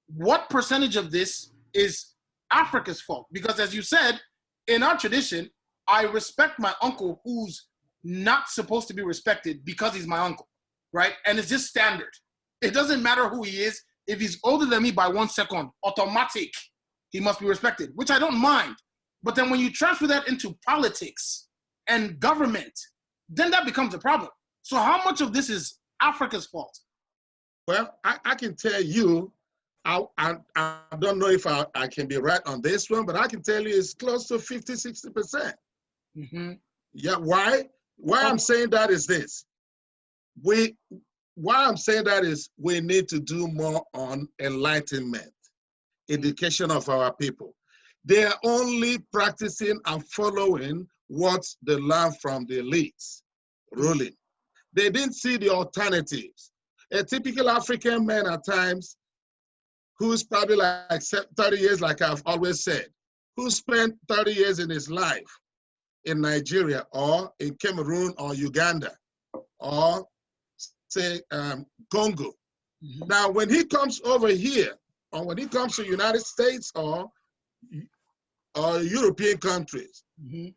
what percentage of this is Africa's fault? Because as you said, in our tradition, I respect my uncle who's not supposed to be respected because he's my uncle, right? And it's just standard. It doesn't matter who he is. If he's older than me by 1 second, automatic, he must be respected, which I don't mind. But then when you transfer that into politics and government, then that becomes a problem. So how much of this is Africa's fault? Well, I can tell you, I don't know if I can be right on this one, but I can tell you it's close to 50, 60%. Mm-hmm. Yeah, why? Why I'm saying that is this. Why I'm saying that is we need to do more on enlightenment, education of our people. They are only practicing and following what they learn from the elites ruling. They didn't see the alternatives. A typical African man at times, who's probably like 30 years, like I've always said, who spent 30 years in his life in Nigeria or in Cameroon or Uganda or say Congo. Mm-hmm. Now, when he comes over here, or when he comes to United States or European countries, mm-hmm.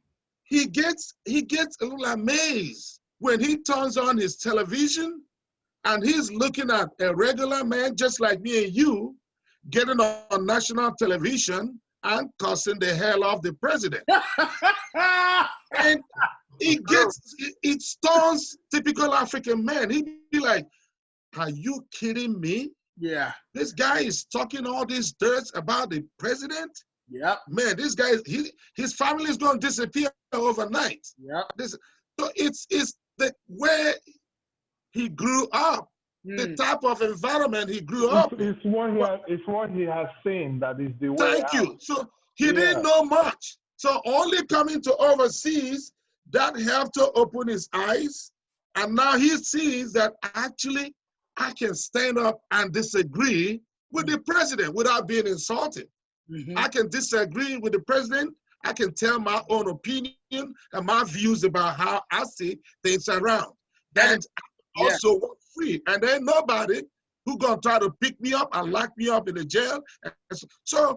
he gets a little amazed when he turns on his television and he's looking at a regular man just like me and you getting on national television and cussing the hell off the president. And it stuns typical African man. He'd be like, are you kidding me? Yeah. This guy is talking all this dirt about the president? Yep. Man, this guy, his family is going to disappear overnight. Yep. So it's the way he grew up, the type of environment he grew up. It's what he has seen that is the way. Thank you. So he didn't know much. So only coming to overseas, that helped to open his eyes. And now he sees that actually I can stand up and disagree with the president without being insulted. Mm-hmm. I can disagree with the president. I can tell my own opinion and my views about how I see things around. And also walk free. And there ain't nobody who gonna try to pick me up and lock me up in the jail. So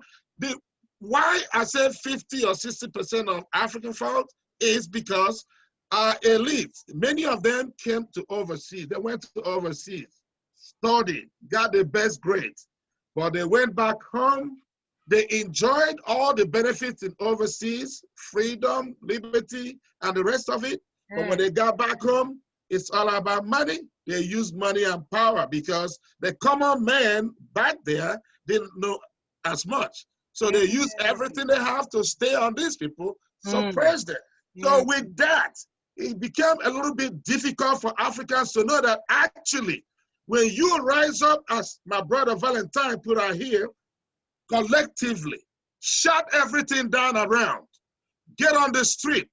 why I said 50 or 60% of African folks is because our elites, many of them came to overseas. They went to overseas, studied, got the best grades, but they went back home. They enjoyed all the benefits in overseas, freedom, liberty, and the rest of it. But when they got back home, it's all about money. They used money and power because the common man back there didn't know as much. So they used everything they have to stay on these people, suppress them. So with that, it became a little bit difficult for Africans to know that actually, when you rise up, as my brother Valentine put out here, collectively, shut everything down around, get on the street,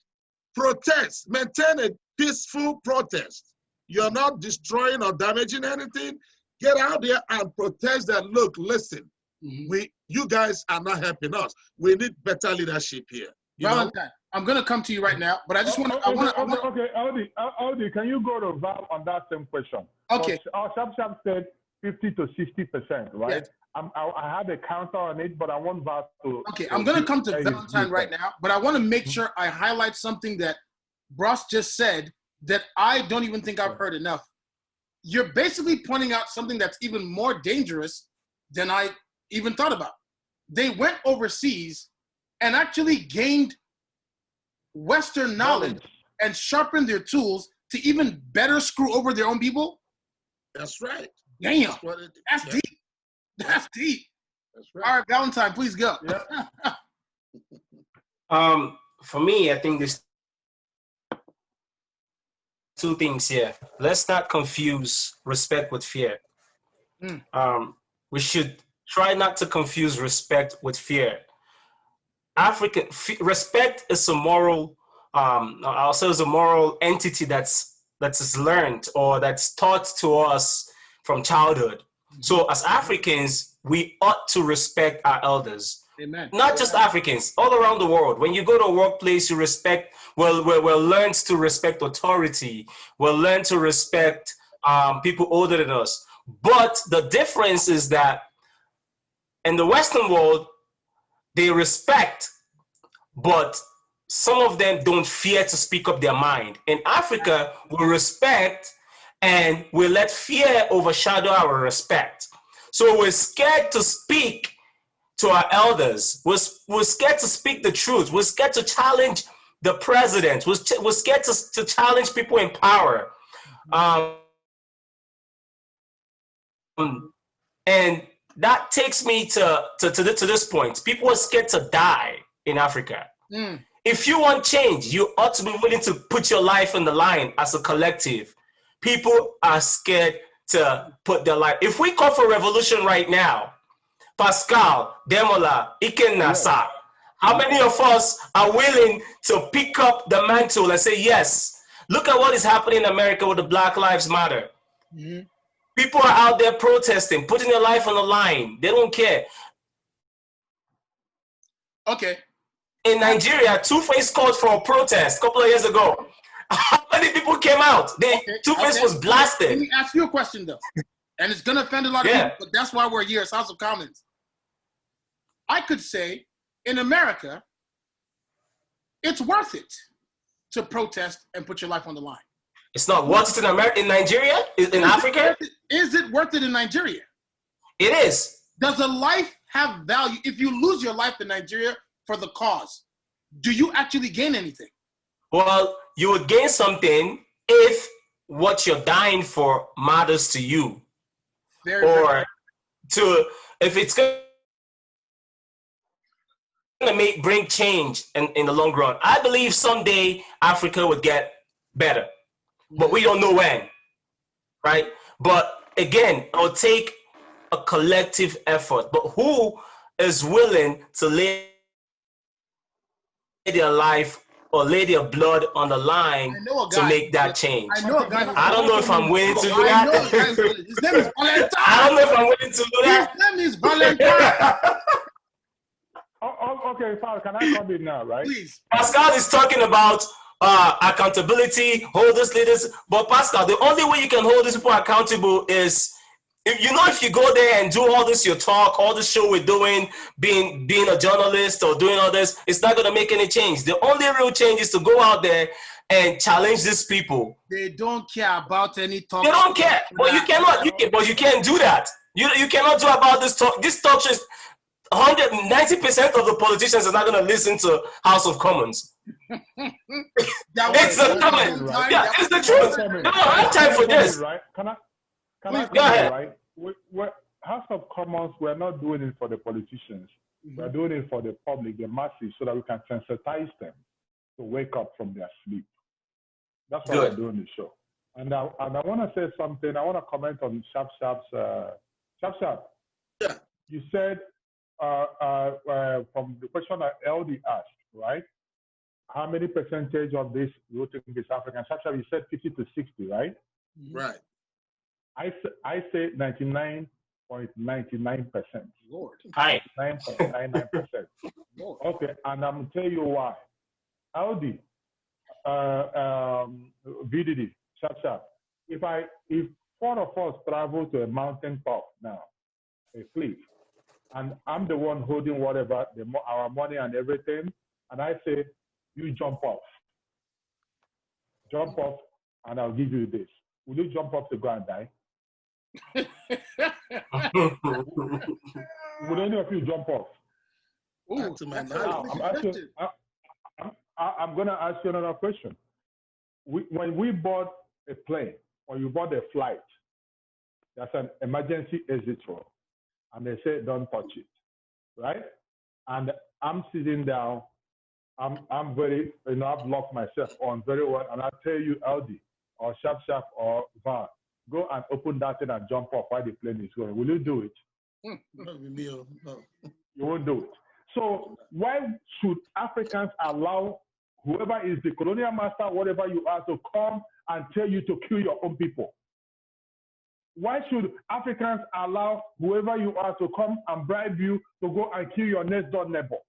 protest, maintain a peaceful protest. You're not destroying or damaging anything. Get out there and protest that, look, listen, you guys are not helping us. We need better leadership here. Valentine, I'm going to come to you right now, but I just want to... Okay, Audi, can you go to Val on that same question? Okay. Shab said 50 to 60%, right? Yes. I had a counter on it, but I want Val to... Okay, I'm going to come to Valentine right now, but I want to make sure I highlight something that Bros just said that I don't even think I've heard enough. You're basically pointing out something that's even more dangerous than I even thought about. They went overseas and actually gained Western knowledge and sharpened their tools to even better screw over their own people. That's right. Damn, that's deep. That's deep. That's right. All right, Valentine, please go. Yeah. For me, I think there's two things here. Let's not confuse respect with fear. We should try not to confuse respect with fear. Respect is a moral, I'll say it's a moral entity that's learned or that's taught to us from childhood. So as Africans, we ought to respect our elders. Amen. Not just Africans, all around the world. When you go to a workplace, you respect, we'll learn to respect authority. We'll learn to respect people older than us. But the difference is that in the Western world, they respect, but some of them don't fear to speak up their mind. In Africa, we respect and we let fear overshadow our respect. So we're scared to speak to our elders. We're scared to speak the truth. We're scared to challenge the president. We're scared to challenge people in power. And that takes me to this point. People are scared to die in Africa. If you want change, you ought to be willing to put your life on the line as a collective. People are scared to put their life. If we call for revolution right now, Pascal, Damola, Nasa, how many of us are willing to pick up the mantle and say, yes, look at what is happening in America with the Black Lives Matter. People are out there protesting, putting their life on the line. They don't care. Okay. In Nigeria, Two-Face called for a protest a couple of years ago. How many people came out? Two-Face was blasted. Let me ask you a question, though. And it's going to offend a lot of people, but that's why we're here. It's House of Commons. I could say, in America, it's worth it to protest and put your life on the line. It's not worth it in America, in Nigeria, in Africa. Is it worth it in Nigeria? It is. Does a life have value? If you lose your life in Nigeria for the cause, do you actually gain anything? Well, you would gain something if what you're dying for matters to you. If it's going to bring change in the long run. I believe someday Africa would get better, but we don't know when, right? But again, it'll take a collective effort. But who is willing to lay their life or lay their blood on the line to make that change? I don't know if I'm willing to do that. His name is Valentine. I don't know if I'm willing to do that. His name is Valentine. Okay, Pascal, can I come in now, right? Please. Pascal is talking about accountability, hold these leaders. But Pascal, the only way you can hold these people accountable is, if you go there and do all this, your talk, all the show we're doing, being a journalist or doing all this, it's not going to make any change. The only real change is to go out there and challenge these people. They don't care about any talk. They don't care. But you can't do that. You cannot do about this talk. This talk show, 90% of the politicians are not going to listen to House of Commons. It's the comment. Yeah, it's the truth. No, I have time for this. Right? Can I go ahead. Right? House of Commons, we're not doing it for the politicians. We're doing it for the public, the masses, so that we can sensitize them to wake up from their sleep. That's why we're doing the show. And I want to say something. I want to comment on Sharp Sharp's. Sharp Sharp. Yeah. You said from the question that LD asked, right? How many percentage of this you think is African? Sharp Sharp, you said 50 to 60, right? Right. I say 99.99%. Lord. 99.99%. Okay, and I'm tell you why. LD, VDiddy, Sharp. If 4 of us travel to a mountain top now, a cliff, and I'm the one holding whatever our money and everything, and I say, you jump off, and I'll give you this. Will you jump off to go and die? Would any of you jump off? Ooh, I'm going to ask you another question. When we bought a plane, or you bought a flight, there's an emergency exit row, and they say don't touch it, right? And I'm sitting down. I'm very, I've locked myself on very well, and I tell you, LD or Sharp or Van, go and open that thing and jump off while the plane is going. Will you do it? No. You won't do it. So why should Africans allow whoever is the colonial master, whatever you are, to come and tell you to kill your own people? Why should Africans allow whoever you are to come and bribe you to go and kill your next door neighbor?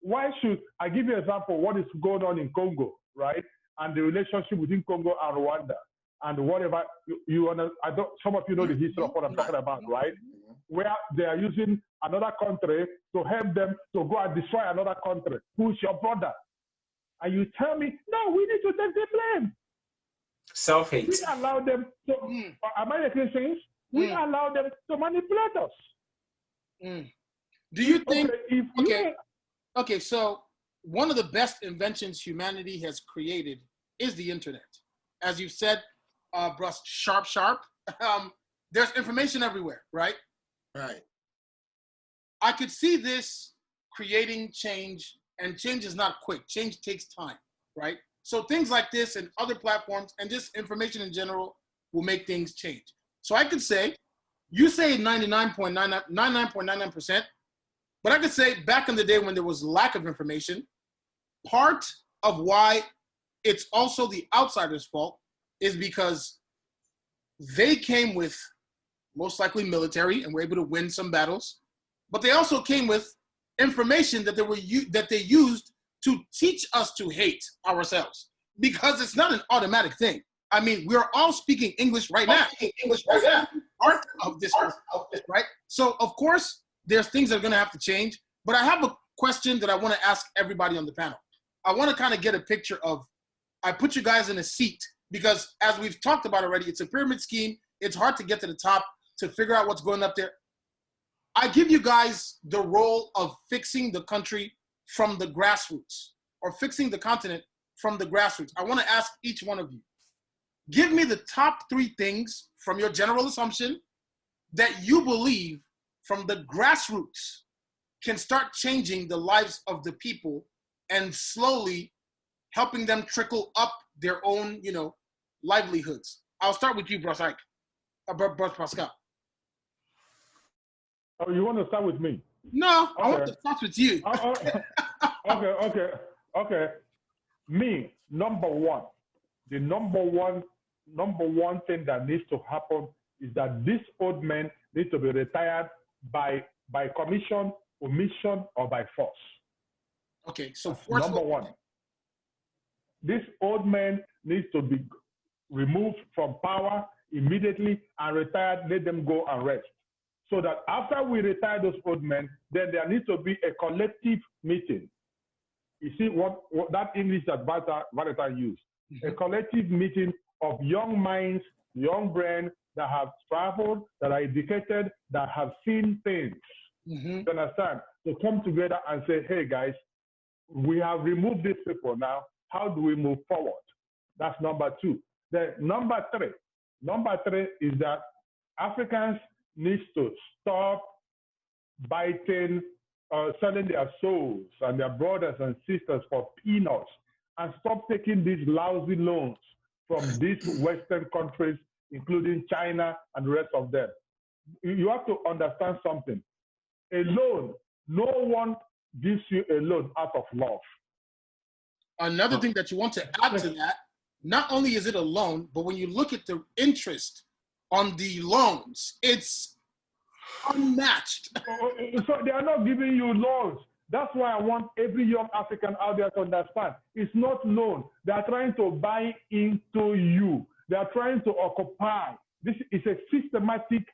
Why should I give you an example of what is going on in Congo, right? And the relationship between Congo and Rwanda and whatever some of you know the history of what I'm talking about, right? where they are using another country to help them to go and destroy another country who's your brother. And you tell me, no, we need to take the blame. Self-hate. We allow them to, am I making sense? We allow them to manipulate us. Do you think, okay, so one of the best inventions humanity has created is the internet. As you said, Bruce, sharp. There's information everywhere, right? Right. I could see this creating change, and change is not quick. Change takes time, right? So things like this and other platforms and just information in general will make things change. So I could say, you say 99.99%, but I could say back in the day when there was lack of information, part of why it's also the outsider's fault is because they came with most likely military and were able to win some battles, but they also came with information that they used to teach us to hate ourselves, because it's not an automatic thing. I mean, we're all speaking English right now. Part of this, right? So of course, there's things that are going to have to change. But I have a question that I want to ask everybody on the panel. I want to kind of get a picture of. I put you guys in a seat because, as we've talked about already, it's a pyramid scheme. It's hard to get to the top to figure out what's going up there. I give you guys the role of fixing the country from the grassroots, or fixing the continent from the grassroots. I want to ask each one of you, give me the top 3 things from your general assumption that you believe from the grassroots can start changing the lives of the people and slowly helping them trickle up their own, livelihoods. I'll start with you, Bruce Pascal. Oh, you want to start with me? No, okay. I want to start with you. Okay. Me, number one. The number one thing that needs to happen is that this old man needs to be retired by commission, omission, or by force. Okay, so number one. This old man needs to be removed from power immediately and retired. Let them go and rest. So that after we retire those old men, then there needs to be a collective meeting. You see what that English that Valentine used. A collective meeting of young minds, young brains that have traveled, that are educated, that have seen things. You understand? To come together and say, hey guys, we have removed these people now. How do we move forward? That's number 2. Then number 3 is that Africans need to stop biting, selling their souls and their brothers and sisters for peanuts, and stop taking these lousy loans from these Western countries, including China and the rest of them. You have to understand something. A loan, no one gives you a loan out of love. Another thing that you want to add to that, not only is it a loan, but when you look at the interest on the loans, it's unmatched. So they are not giving you loans. That's why I want every young African out there to understand. It's not loan. They are trying to buy into you. They are trying to occupy. This is a systematic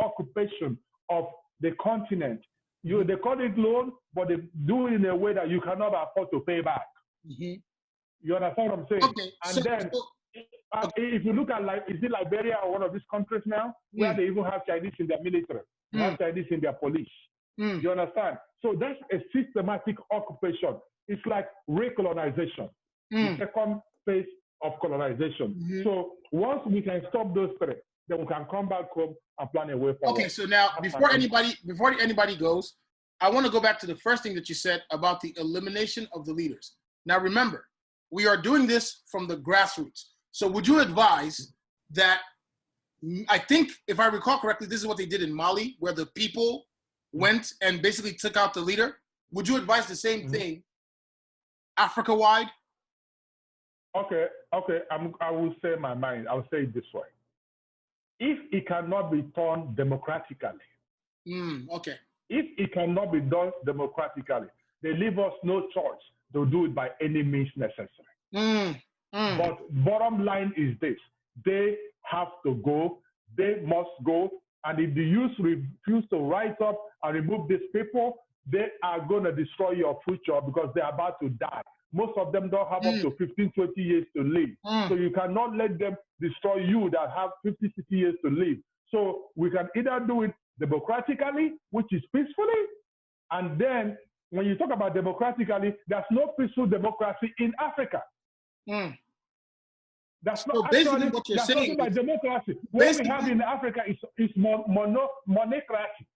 occupation of the continent. They call it loan, but they do it in a way that you cannot afford to pay back. You understand what I'm saying? Okay. And if you look at, is it Liberia or one of these countries now, where they even have Chinese in their military, they have Chinese in their police. You understand? So that's a systematic occupation. It's like recolonization, the second phase of colonization. So once we can stop those 3, then we can come back home and plan a way forward. Okay, so now before anybody goes, I want to go back to the first thing that you said about the elimination of the leaders. Now remember, we are doing this from the grassroots. So would you advise that, I think if I recall correctly, this is what they did in Mali, where the people went and basically took out the leader. Would you advise the same thing Africa-wide? Okay. I will say my mind. I will say it this way. If it cannot be done democratically, okay. If it cannot be done democratically, they leave us no choice to do it by any means necessary. But bottom line is this: they have to go. They must go. And if the youth refuse to rise up and remove these people, they are going to destroy your future because they're about to die. Most of them don't have up to 15, 20 years to live. So you cannot let them destroy you that have 50, 60 years to live. So we can either do it democratically, which is peacefully, and then when you talk about democratically, there's no peaceful democracy in Africa. That's not actually what you're saying. Like democracy. What we have in Africa is monocracy.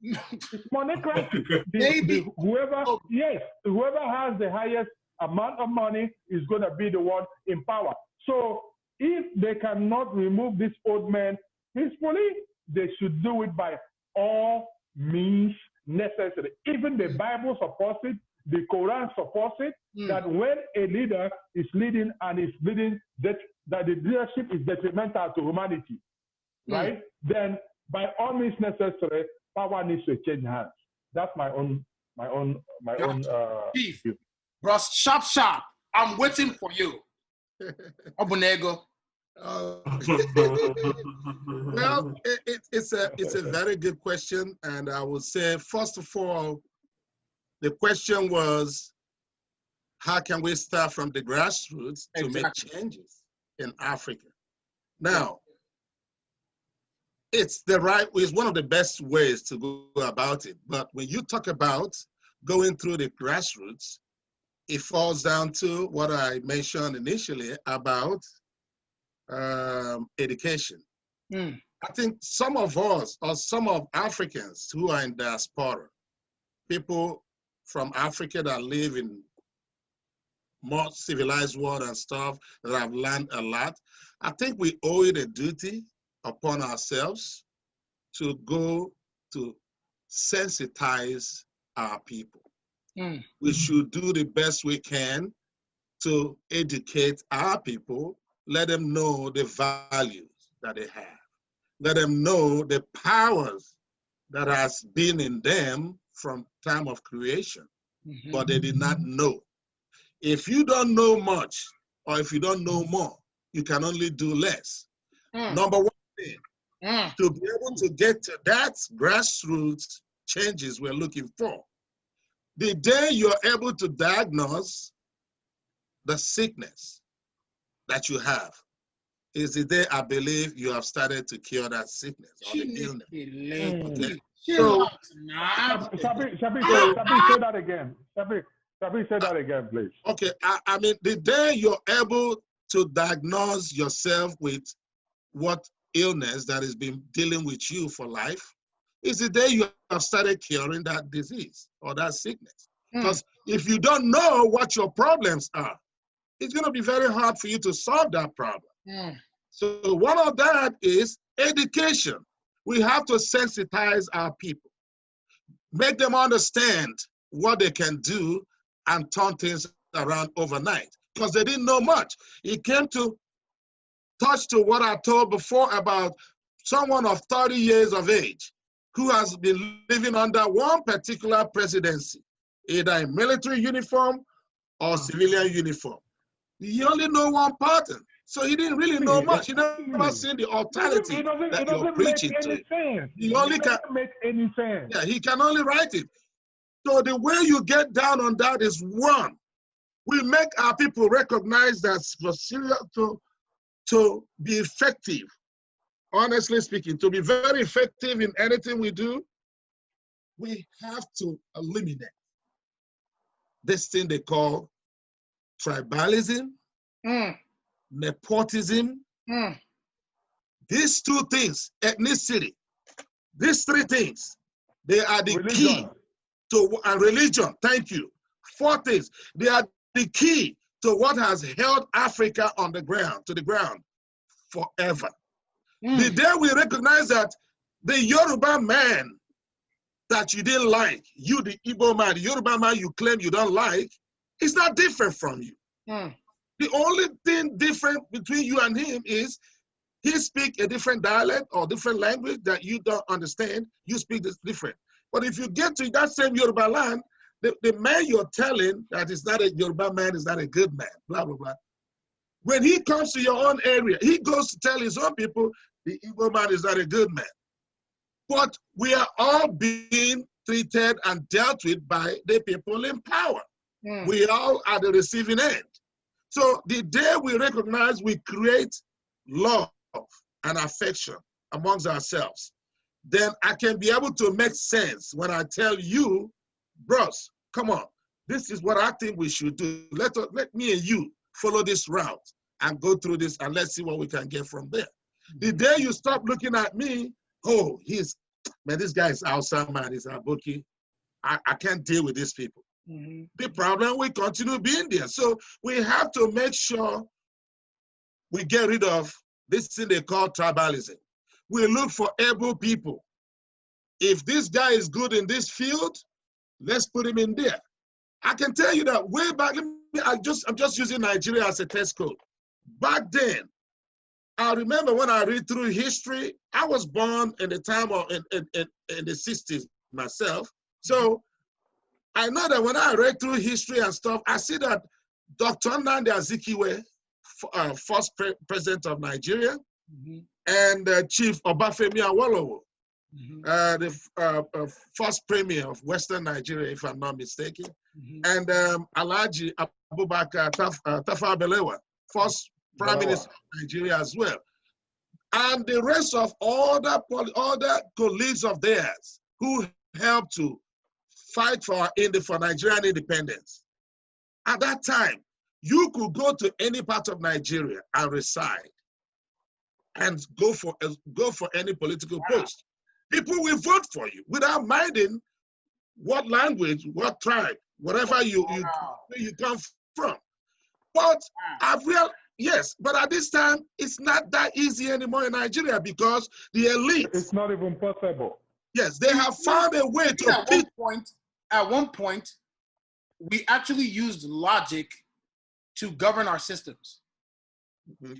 It's monocracy. Whoever has the highest amount of money is going to be the one in power. So if they cannot remove this old man peacefully, they should do it by all means necessary. Even the Bible supports it. The Quran supports it, that when a leader is leading and is leading that the leadership is detrimental to humanity, right? Then by all means necessary, power needs to change hands. That's my own Chief, bro, sharp. I'm waiting for you. Obunego. Well, it's a very good question, and I would say first of all, the question was, how can we start from the grassroots to make changes in Africa? Now, it's one of the best ways to go about it. But when you talk about going through the grassroots, it falls down to what I mentioned initially about education. I think some of us, or some of Africans who are in diaspora, people from Africa that live in more civilized world and stuff, that have learned a lot, I think we owe it a duty upon ourselves to go to sensitize our people. We should do the best we can to educate our people, let them know the values that they have, let them know the powers that has been in them from time of creation, but they did not know. If you don't know much, or if you don't know more, you can only do less. Number one thing, to be able to get to that grassroots changes we're looking for, the day you're able to diagnose the sickness that you have is the day I believe you have started to cure that sickness or the illness. Okay? So, Shabi, say that again. Shabi, say that again, please. Okay, I mean, the day you're able to diagnose yourself with what illness that has been dealing with you for life is the day you have started curing that disease or that sickness. Because if you don't know what your problems are, it's going to be very hard for you to solve that problem. So one of that is education. We have to sensitize our people, make them understand what they can do and turn things around overnight, because they didn't know much. It came to touch to what I told before about someone of 30 years of age who has been living under one particular presidency, either in military uniform or civilian uniform. He only know one pattern. So he didn't really know much. He never seen the alternative that you're preaching to. He only can make any sense. Yeah, he can only write it. So the way you get down on that is one, we make our people recognize that for serious to be effective, honestly speaking, to be very effective in anything we do, we have to eliminate this thing they call tribalism, nepotism, these two things, ethnicity, these three things, they are the key to, and religion, thank you. Four things, they are the key to what has held Africa on the ground, to the ground forever. The day we recognize that the Yoruba man that you didn't like, you the Igbo man, the Yoruba man you claim you don't like, is not different from you. The only thing different between you and him is he speaks a different dialect or different language that you don't understand. You speak this different. But if you get to that same Yoruba land, the man you're telling that is not a Yoruba man is not a good man, blah, blah, blah. When he comes to your own area, he goes to tell his own people, the Igbo man is not a good man. But we are all being treated and dealt with by the people in power. We all are the receiving end. So the day we recognize we create love and affection amongst ourselves, then I can be able to make sense when I tell you, bros, come on, this is what I think we should do. Let me and you follow this route and go through this, and let's see what we can get from there. The day you stop looking at me, oh, man, this guy is outside, man, he's a bookie. I can't deal with these people. The problem will continue being there. So we have to make sure we get rid of this thing they call tribalism. We look for able people. If this guy is good in this field, let's put him in there. I can tell you that way back, I'm just using Nigeria as a test code. Back then, I remember when I read through history, I was born in the time of in the 60s myself. So I know that when I read through history and stuff, I see that Dr. Nnamdi Azikiwe, first president of Nigeria, and Chief Obafemi Awolowo, the first premier of Western Nigeria, if I'm not mistaken, and Alhaji Abubakar Tafawa Balewa, first prime minister of Nigeria as well, and the rest of all the colleagues of theirs who helped to fight for Nigerian independence. At that time, you could go to any part of Nigeria and reside and go for any political post. People will vote for you without minding what language, what tribe, whatever you come from. But yes, but at this time, it's not that easy anymore in Nigeria because the elite. It's not even possible. Yes, they have found a way to. At one point, we actually used logic to govern our systems.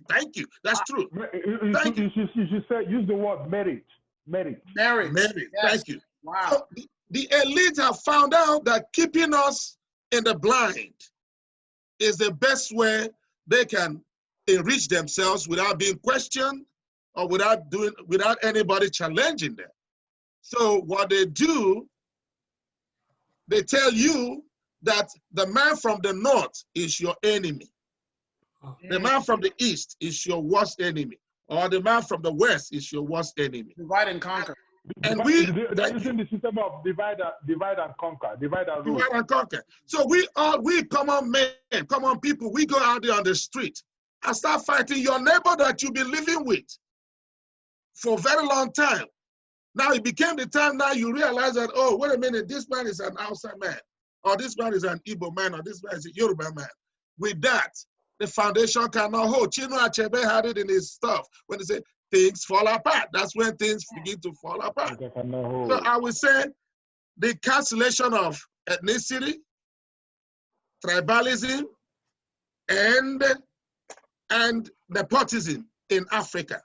Thank you. That's true. You should say, use the word merit. Merit. Yes. Thank you. Wow. So the elite have found out that keeping us in the blind is the best way they can enrich themselves without being questioned or without anybody challenging them. So what they do, they tell you that the man from the north is your enemy. The man from the east is your worst enemy. Or the man from the west is your worst enemy. Divide and conquer. And they're using the system of divide and conquer. Divide and rule. Divide and conquer. So we common men, common people, we go out there on the street and start fighting your neighbor that you've been living with for a very long time. Now it became the time now you realize that, oh, wait a minute, this man is an outside man, or this man is an Igbo man, or this man is a Yoruba man. With that, the foundation cannot hold. Chinua Achebe had it in his stuff when they say things fall apart. That's when things begin to fall apart. So I would say the cancellation of ethnicity, tribalism, and nepotism in Africa,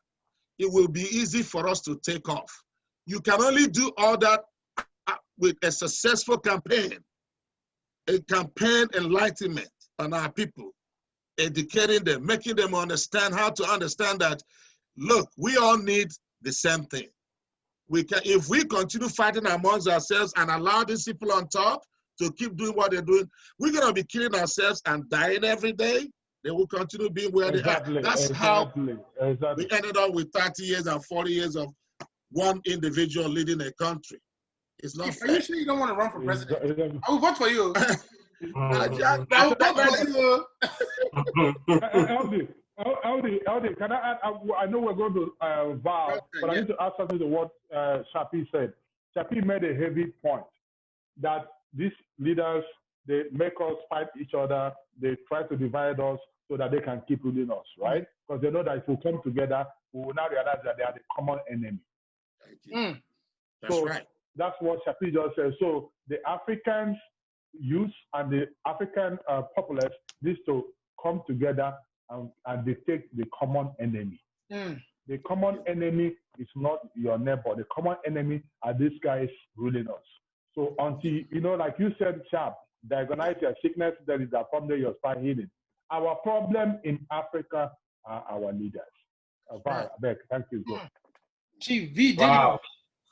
it will be easy for us to take off. You can only do all that with a successful campaign, a campaign enlightenment on our people, educating them, making them understand how to understand that, look, we all need the same thing. If we continue fighting amongst ourselves and allow these people on top to keep doing what they're doing, we're going to be killing ourselves and dying every day. They will continue being where they are. That's how we ended up with 30 years and 40 years of one individual leading a country. It's not fair. Are you sure you don't want to run for president? I will vote for you. Aldi, can I add? I know we're going to vow, but I need to add something to what Shapi said. Shapi made a heavy point that these leaders, they make us fight each other. They try to divide us so that they can keep ruling us, right? Because they know that if we come together, we will now realize that they are the common enemy. That's right. That's what Shapi just said. So the African youth and the African populace needs to come together and they take the common enemy. The common enemy is not your neighbor. The common enemy are these guys ruling us. So until, like you said, Sharp, diagnose your sickness, that is a problem you start healing. Our problem in Africa are our leaders. Thank you. Chief VDiddy. Wow.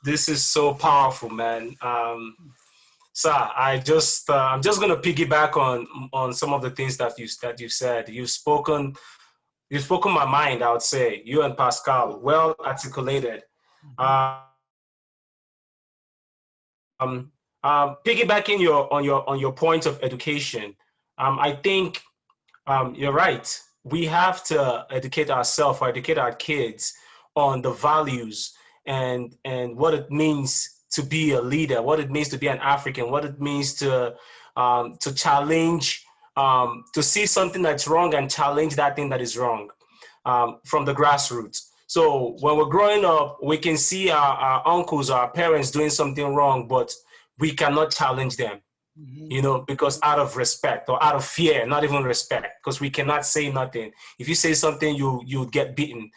This is so powerful, man. Sir, I'm just gonna piggyback on some of the things that you said. You've spoken my mind. I would say you and Pascal, well articulated. Piggybacking on your point of education, I think you're right. We have to educate ourselves or educate our kids on the values and what it means to be a leader, what it means to be an African, what it means to challenge, to see something that's wrong and challenge that thing that is wrong from the grassroots. So when we're growing up, we can see our uncles, our parents doing something wrong, but we cannot challenge them, you know, because out of respect or out of fear, not even respect, because we cannot say nothing. If you say something, you get beaten.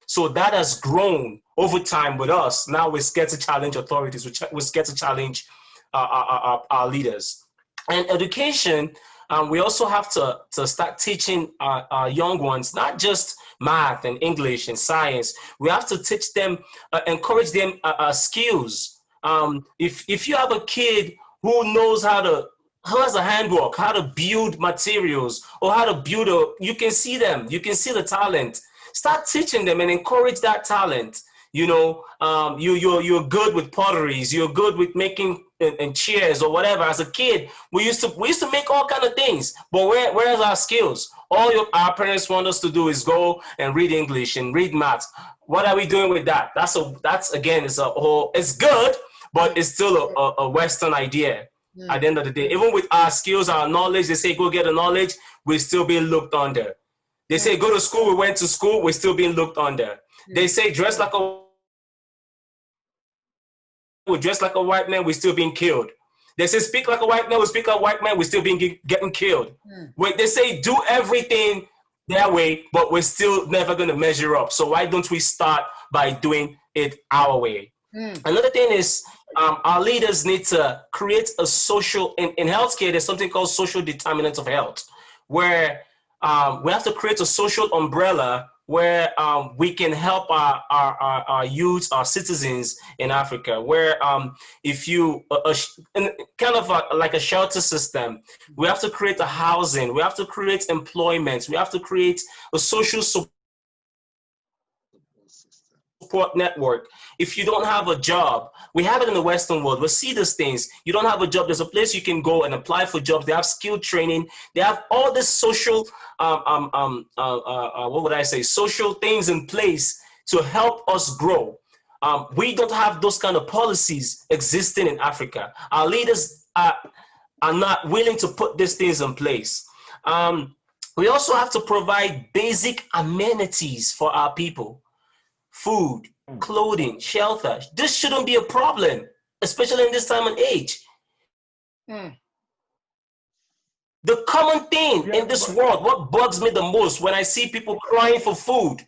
So that has grown over time with us. Now we're scared to challenge authorities. We're scared to challenge our leaders. And education, we also have to start teaching our young ones, not just math and English and science. We have to teach them, encourage them skills. If you have a kid who knows who has a handwork, how to build materials or how to build you can see them, you can see the talent. Start teaching them and encourage that talent. You know, you're good with potteries. You're good with making and chairs or whatever. As a kid, we used to make all kind of things. But where's our skills? Our parents want us to do is go and read English and read math. What are we doing with that? That's again, it's good, but it's still a Western idea. At the end of the day, even with our skills, our knowledge, they say go get the knowledge, we're still being looked under. They say go to school, we went to school, we're still being looked under. They say dress like a white man, we're still being killed. They say speak like a white man, we speak like a white man, we're still getting killed. Wait, they say do everything their way, but we're still never going to measure up. So why don't we start by doing it our way? Another thing is our leaders need to create a social, in healthcare, there's something called social determinants of health, where we have to create a social umbrella where we can help our youth, our citizens in Africa, where if you, kind of like a shelter system, we have to create a housing, we have to create employment, we have to create a social support network. If you don't have a job, we have it in the Western world. We see these things. You don't have a job, there's a place you can go and apply for jobs. They have skill training. They have all this social, what would I say, social things in place to help us grow. We don't have those kind of policies existing in Africa. Our leaders are not willing to put these things in place. We also have to provide basic amenities for our people. Food, clothing, shelter. This shouldn't be a problem, especially in this time and age. The common thing in this world, what bugs me the most when I see people crying for food,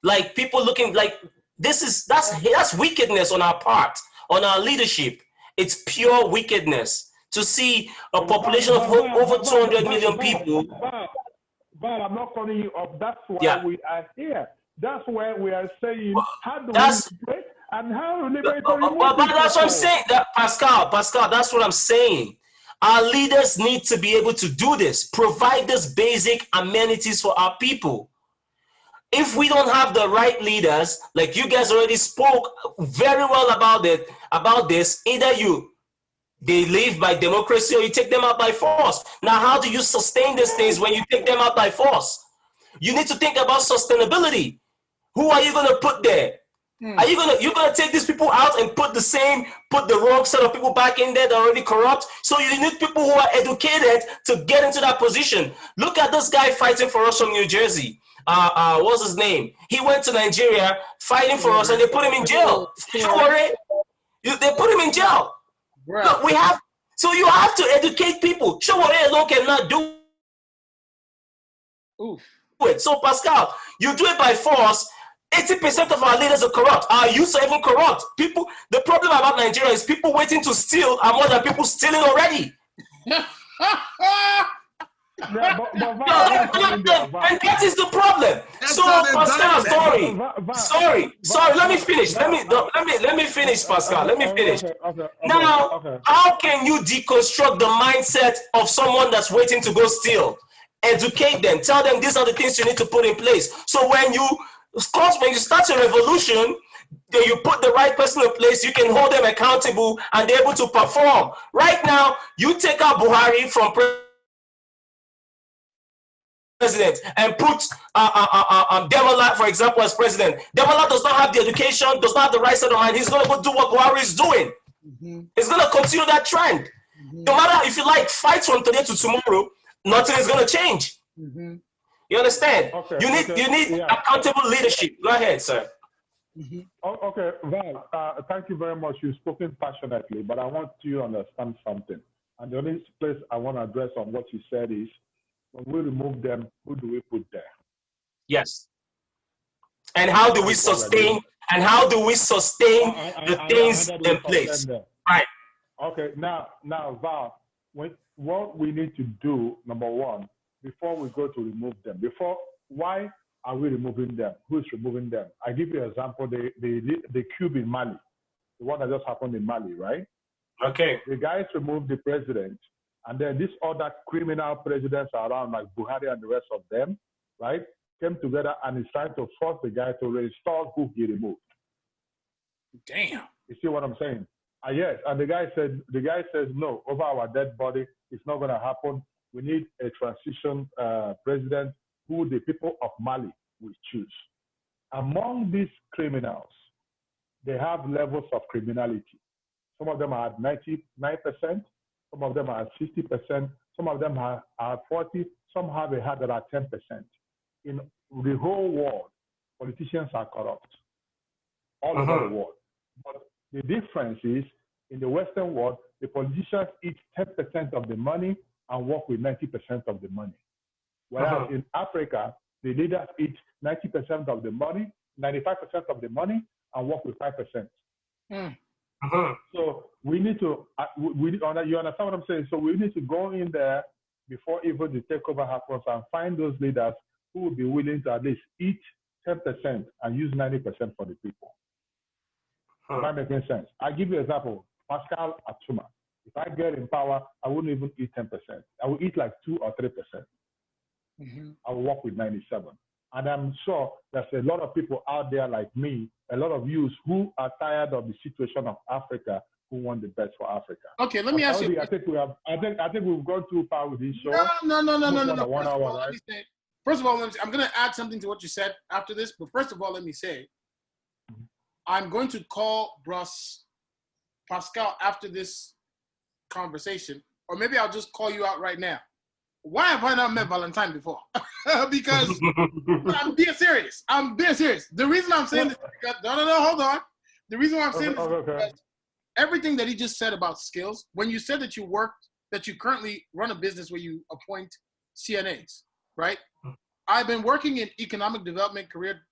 like people looking like that's wickedness on our part, on our leadership. It's pure wickedness to see a population of over 200 million people. But I'm not calling you up. That's why we are here. That's why we are saying how do we liberate and how to liberate. But that's what I'm saying. Pascal, that's what I'm saying. Our leaders need to be able to do this, provide this basic amenities for our people. If we don't have the right leaders, like you guys already spoke very well about this, either they live by democracy or you take them out by force. Now, how do you sustain these things when you take them out by force? You need to think about sustainability. Who are you going to put there? Are you're gonna take these people out and put the wrong set of people back in there that are already corrupt? So you need people who are educated to get into that position. Look at this guy fighting for us from New Jersey. What's his name? He went to Nigeria fighting for us, and they put him in jail. They put him in jail. Look, so you have to educate people. Showore alone cannot do it. So Pascal, you do it by force. 80% of our leaders are corrupt. Our youth are even corrupt. People. The problem about Nigeria is people waiting to steal are more than people stealing already. Yeah, but No, and that is the problem. So, Pascal, sorry. Let me finish. Let me finish, Pascal. Let me finish. Now, how can you deconstruct the mindset of someone that's waiting to go steal? Educate them. Tell them these are the things you need to put in place. So when you start a revolution, then you put the right person in place, you can hold them accountable and they're able to perform. Right now, you take out Buhari from president and put Damola, for example, as president. Damola does not have the education, does not have the right set of mind. He's going to go do what Buhari is doing. He's going to continue that trend. No matter if you like fight from today to tomorrow, nothing is going to change. You understand? Okay, you need accountable leadership. Go ahead, sir. Okay, Val, thank you very much. You've spoken passionately, but I want you to understand something. And the only place I want to address on what you said is, when we remove them, who do we put there? Yes. And how do we sustain? And how do we sustain the things in place? Right. Okay. Now, Val, what we need to do, number one, before we go to remove them, why are we removing them? Who is removing them? I give you an example. The coup in Mali, the one that just happened in Mali, right? Okay. The guys removed the president, and then these other criminal presidents around, like Buhari and the rest of them, right, came together and is trying to force the guy to restore who he removed. Damn. You see what I'm saying? Yes. And the guy says, no, over our dead body, it's not going to happen. We need a transition president who the people of Mali will choose. Among these criminals, they have levels of criminality. Some of them are at 99%, some of them are at 60%, some of them are at 40%, some have a heart that are 10%. In the whole world, politicians are corrupt all over the world. But the difference is, in the Western world, the politicians eat 10% of the money and work with 90% of the money. Whereas in Africa, the leaders eat 90% of the money, 95% of the money, and work with 5%. So we need to, you understand what I'm saying? So we need to go in there before even the takeover happens and find those leaders who will be willing to at least eat 10% and use 90% for the people. Am I making sense? I'll give you an example. Pascal Atuma. If I get in power, I wouldn't even eat 10%. I will eat like 2 or 3%. I will work with 97%. And I'm sure there's a lot of people out there like me, a lot of youths who are tired of the situation of Africa, who want the best for Africa. Okay, let me ask you. I think we've gone too far with this show. No. 1 hour, right? First of all, I'm going to add something to what you said after this. But first of all, let me say, I'm going to call Bros Pascal after this conversation, or maybe I'll just call you out right now. Why have I not met Valentine before? Because I'm being serious. The reason I'm saying this is because, hold on. The reason why I'm saying this is because everything that he just said about skills, when you said that you currently run a business where you appoint CNAs, right? I've been working in economic development, career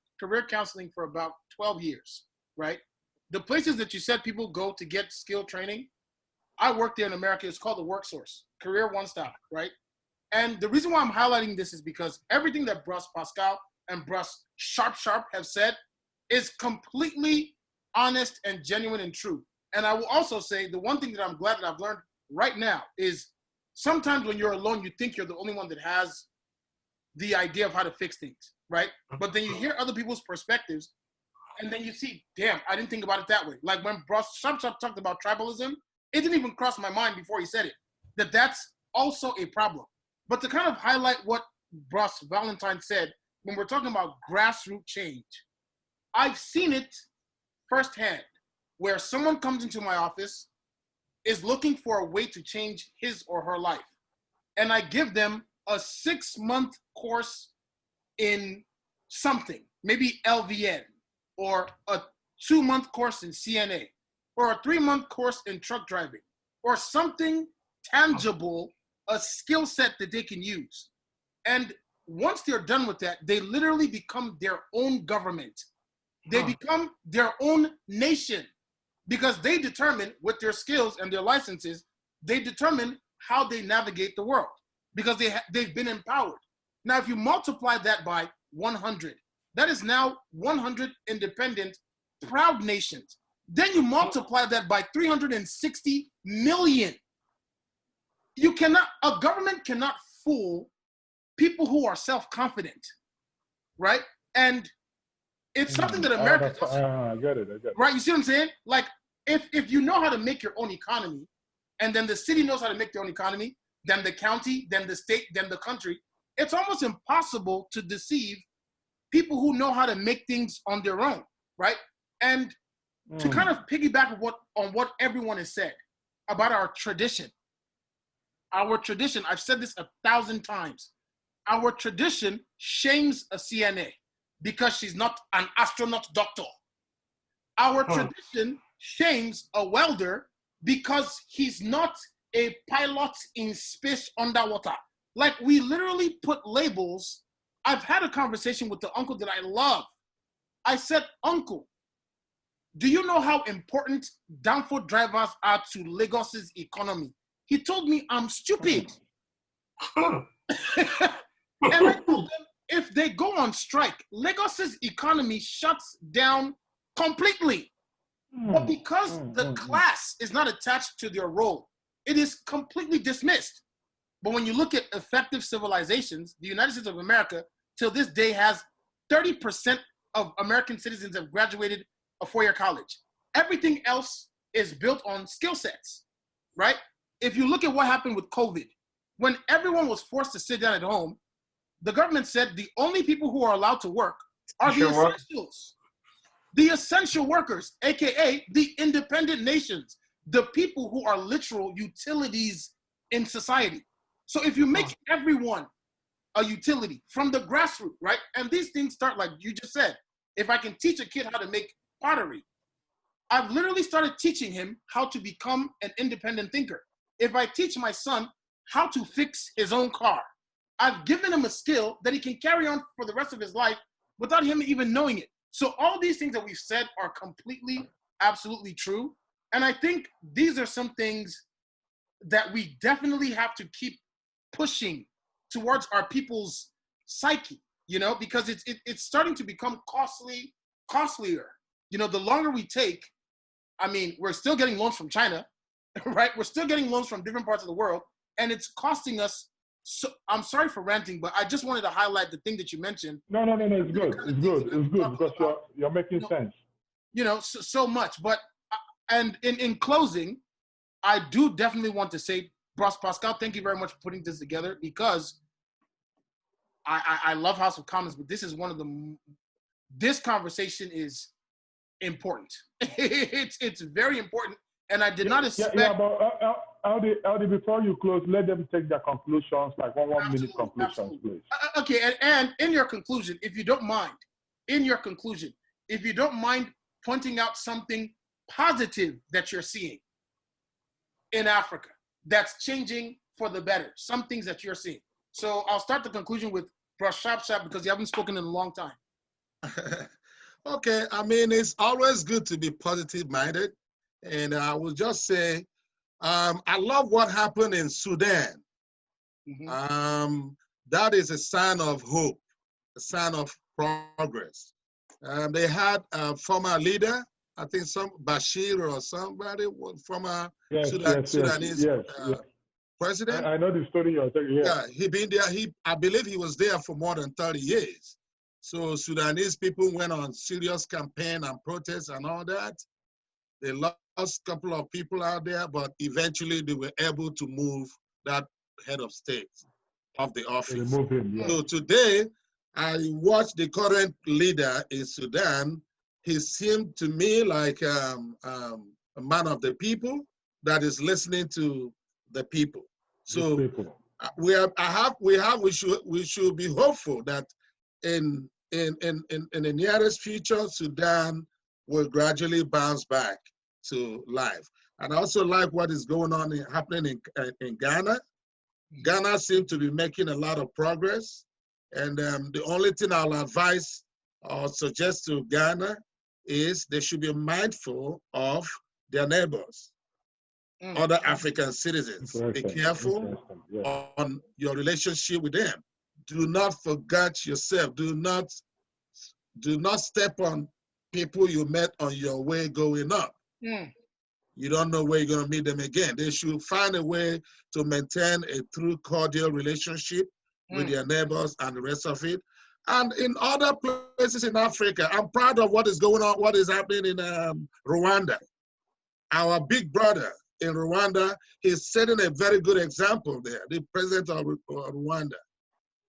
counseling for about 12 years, right? The places that you said people go to get skill training, I work there in America. It's called the Work Source, Career One Stop, right? And the reason why I'm highlighting this is because everything that Bros Pascal and Bros Sharp have said is completely honest and genuine and true. And I will also say the one thing that I'm glad that I've learned right now is sometimes when you're alone, you think you're the only one that has the idea of how to fix things, right? But then you hear other people's perspectives and then you see, damn, I didn't think about it that way. Like when Bros Sharp talked about tribalism, it didn't even cross my mind before he said it, that's also a problem. But to kind of highlight what Bros Valentine said, when we're talking about grassroots change, I've seen it firsthand where someone comes into my office, is looking for a way to change his or her life. And I give them a 6-month course in something, maybe LVN, or a 2-month course in CNA, or a 3-month course in truck driving, or something tangible, a skill set that they can use. And once they're done with that, they literally become their own government. They become their own nation because they determine with their skills and their licenses, they determine how they navigate the world. because they've been empowered. Now, if you multiply that by 100, that is now 100 independent, proud nations. Then you multiply that by 360 million. A government cannot fool people who are self-confident, right? And it's something that America does. I get it. Right, you see what I'm saying? Like, if you know how to make your own economy, and then the city knows how to make their own economy, then the county, then the state, then the country, it's almost impossible to deceive people who know how to make things on their own, right? And to kind of piggyback on what everyone has said about our tradition, I've said this 1,000 times, our tradition shames a CNA because she's not an astronaut doctor. Our tradition shames a welder because he's not a pilot in space underwater. Like, we literally put labels. I've had a conversation with the uncle that I love. I said, "Uncle, do you know how important downfall drivers are to Lagos's economy?" He told me I'm stupid. And I told them, if they go on strike, Lagos's economy shuts down completely. But because the class is not attached to their role, it is completely dismissed. But when you look at effective civilizations, the United States of America, till this day, has 30% of American citizens have graduated a four-year college. Everything else is built on skill sets, right? If you look at what happened with COVID, when everyone was forced to sit down at home, the government said the only people who are allowed to work are the essentials. The essential workers, AKA the independent nations, the people who are literal utilities in society. So if you make everyone a utility from the grassroots, right? And these things start, like you just said, if I can teach a kid how to make pottery, I've literally started teaching him how to become an independent thinker. If I teach my son how to fix his own car, I've given him a skill that he can carry on for the rest of his life without him even knowing it. So all these things that we've said are completely, absolutely true. And I think these are some things that we definitely have to keep pushing towards our people's psyche, you know, because it's starting to become costlier. You know, the longer we take, I mean, we're still getting loans from China, right? We're still getting loans from different parts of the world, and it's costing us. So I'm sorry for ranting, but I just wanted to highlight the thing that you mentioned. No, it's good. It's good because you're making sense. You know, so much. But and in closing, I do definitely want to say, Bros Pascal, thank you very much for putting this together, because I love House of Commons, but this is this conversation is important. It's very important, and I did not expect. Yeah, but LD, before you close, let them take their conclusions, like one minute conclusions, please. Okay, and in your conclusion, if you don't mind, pointing out something positive that you're seeing in Africa that's changing for the better, some things that you're seeing. So I'll start the conclusion with Brush Sharp because you haven't spoken in a long time. Okay, I mean, it's always good to be positive-minded. And I will just say, I love what happened in Sudan. Mm-hmm. That is a sign of hope, a sign of progress. They had a former leader, I think Bashir or somebody, former Sudanese president. I know the story you're telling. Yeah, he been there. I believe he was there for more than 30 years. So Sudanese people went on serious campaign and protests and all that. They lost a couple of people out there, but eventually they were able to move that head of state off the office. They moved him, yeah. So today, I watched the current leader in Sudan. He seemed to me like a man of the people that is listening to the people. So we should be hopeful that in the nearest future, Sudan will gradually bounce back to life. And I also like what is going on happening in Ghana. Ghana seems to be making a lot of progress. And the only thing I'll advise or suggest to Ghana is they should be mindful of their neighbors. other African citizens. Be careful on your relationship with them. Do not forget yourself. Do not step on people you met on your way going up. You don't know where you're going to meet them again. They should find a way to maintain a true cordial relationship with their neighbors and the rest of it. And in other places in Africa, I'm proud of what is going on, what is happening in Rwanda. Our big brother in Rwanda, he's setting a very good example there, the president of Rwanda.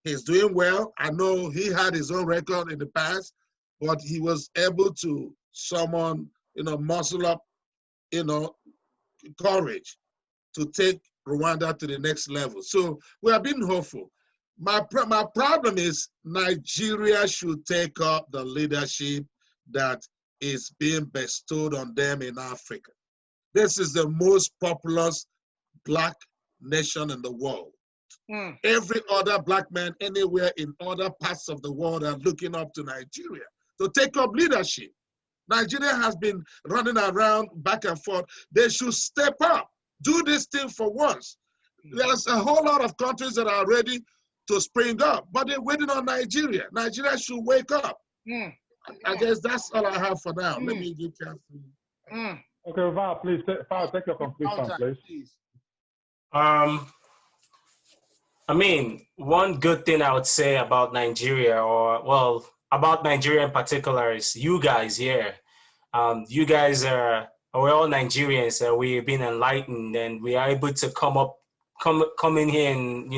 He's doing well. I know he had his own record in the past, but he was able to summon, muscle up, courage to take Rwanda to the next level. So we are being hopeful. My problem is Nigeria should take up the leadership that is being bestowed on them in Africa. This is the most populous Black nation in the world. Every other Black man anywhere in other parts of the world are looking up to Nigeria to take up leadership. Nigeria has been running around back and forth. They should step up, do this thing for once. There's a whole lot of countries that are ready to spring up, but they're waiting on Nigeria. Nigeria should wake up. I guess that's all I have for now. Let me give chance to Okay, Val, please, take your conclusion, please. I mean, one good thing I would say about Nigeria, about Nigeria in particular, is you guys here. You guys we're all Nigerians. We've been enlightened, and we are able to come in here and,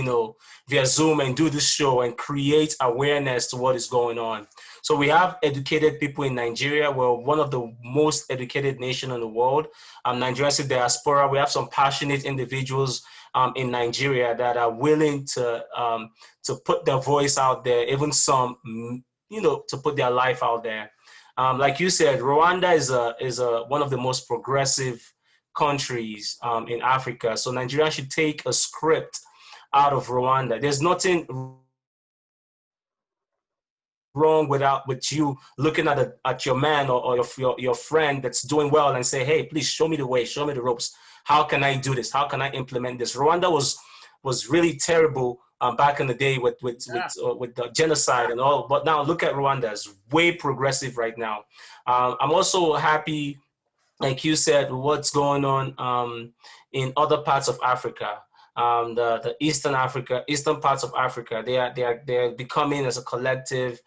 via Zoom and do this show and create awareness to what is going on. So we have educated people in Nigeria. We're one of the most educated nation in the world. Nigerians in diaspora, we have some passionate individuals in Nigeria that are willing to put their voice out there, even some, to put their life out there. Like you said, Rwanda is one of the most progressive countries in Africa. So Nigeria should take a script out of Rwanda. There's nothing wrong with you looking at your man or your friend that's doing well and say, hey, please show me the way, show me the ropes. How can I do this? How can I implement this? Rwanda was really terrible back in the day with the genocide and all. But now look at Rwanda. It's way progressive right now. I'm also happy, like you said, what's going on in other parts of Africa. The eastern parts of Africa, they are becoming as a collective.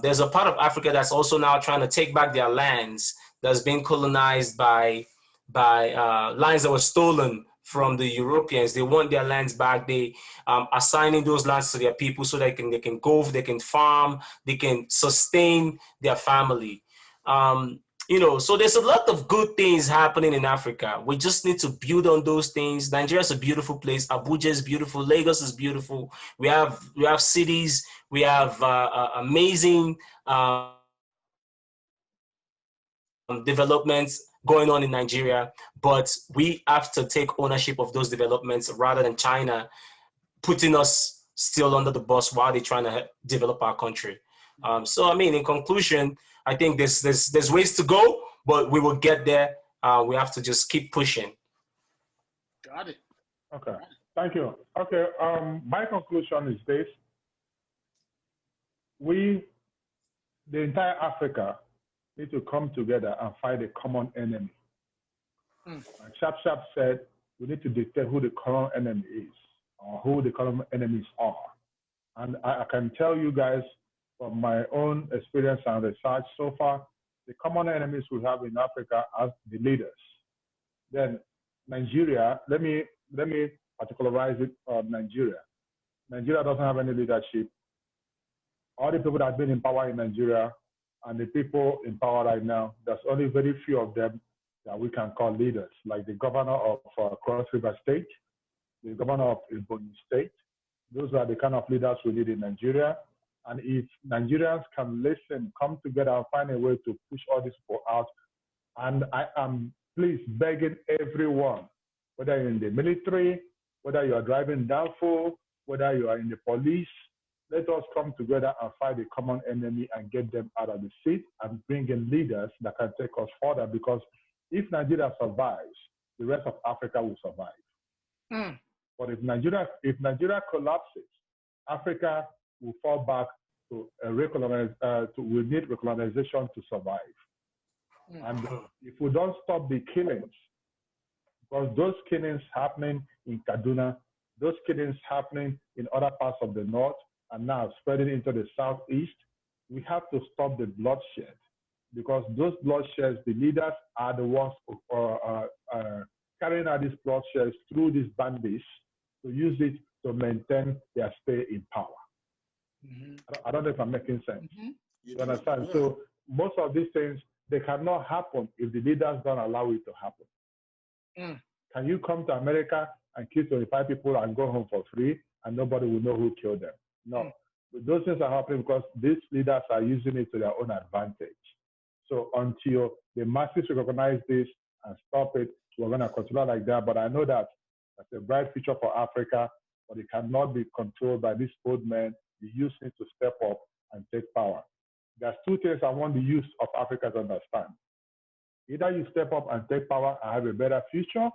There's a part of Africa that's also now trying to take back their lands that's been colonized by lands that were stolen from the Europeans. They want their lands back. They assigning those lands to their people so they can go, they can farm, they can sustain their family. So there's a lot of good things happening in Africa. We just need to build on those things. Nigeria is a beautiful place. Abuja is beautiful. Lagos is beautiful. We have cities. We have amazing developments going on in Nigeria, but we have to take ownership of those developments rather than China putting us still under the bus while they're trying to develop our country. So, I mean, in conclusion, I think there's ways to go, but we will get there. We have to just keep pushing. Got it. Okay, thank you. Okay, my conclusion is this. The entire Africa, need to come together and fight a common enemy. Like Sharp said, we need to detect who the common enemy is or who the common enemies are. And I can tell you guys from my own experience and research so far, the common enemies we have in Africa are the leaders. Then Nigeria, let me particularize it on Nigeria. Nigeria doesn't have any leadership. All the people that have been in power in Nigeria and the people in power right now, there's only very few of them that we can call leaders, like the governor of Cross River State, the governor of Ebonyi State. Those are the kind of leaders we need in Nigeria. And if Nigerians can listen, come together and find a way to push all these people out, and I am please begging everyone, whether you're in the military, whether you are driving downfall, whether you are in the police, let us come together and fight the common enemy and get them out of the seat and bring in leaders that can take us further. Because if Nigeria survives, the rest of Africa will survive. But if Nigeria collapses, Africa will fall back to we need recolonization to survive. And if we don't stop the killings, because those killings happening in Kaduna, those killings happening in other parts of the north, and now spreading into the southeast, we have to stop the bloodshed. Because those bloodsheds, the leaders are the ones carrying out these bloodsheds through these bandits to use it to maintain their stay in power. I don't know if I'm making sense. You understand? So most of these things, they cannot happen if the leaders don't allow it to happen. Can you come to America and kill 25 people and go home for free and nobody will know who killed them? No. Those things are happening because these leaders are using it to their own advantage. So until the masses recognize this and stop it, we're going to continue like that. But I know that that's a bright future for Africa, but it cannot be controlled by these old men. The youth need to step up and take power. There's two things I want the youth of Africa to understand. Either you step up and take power and have a better future,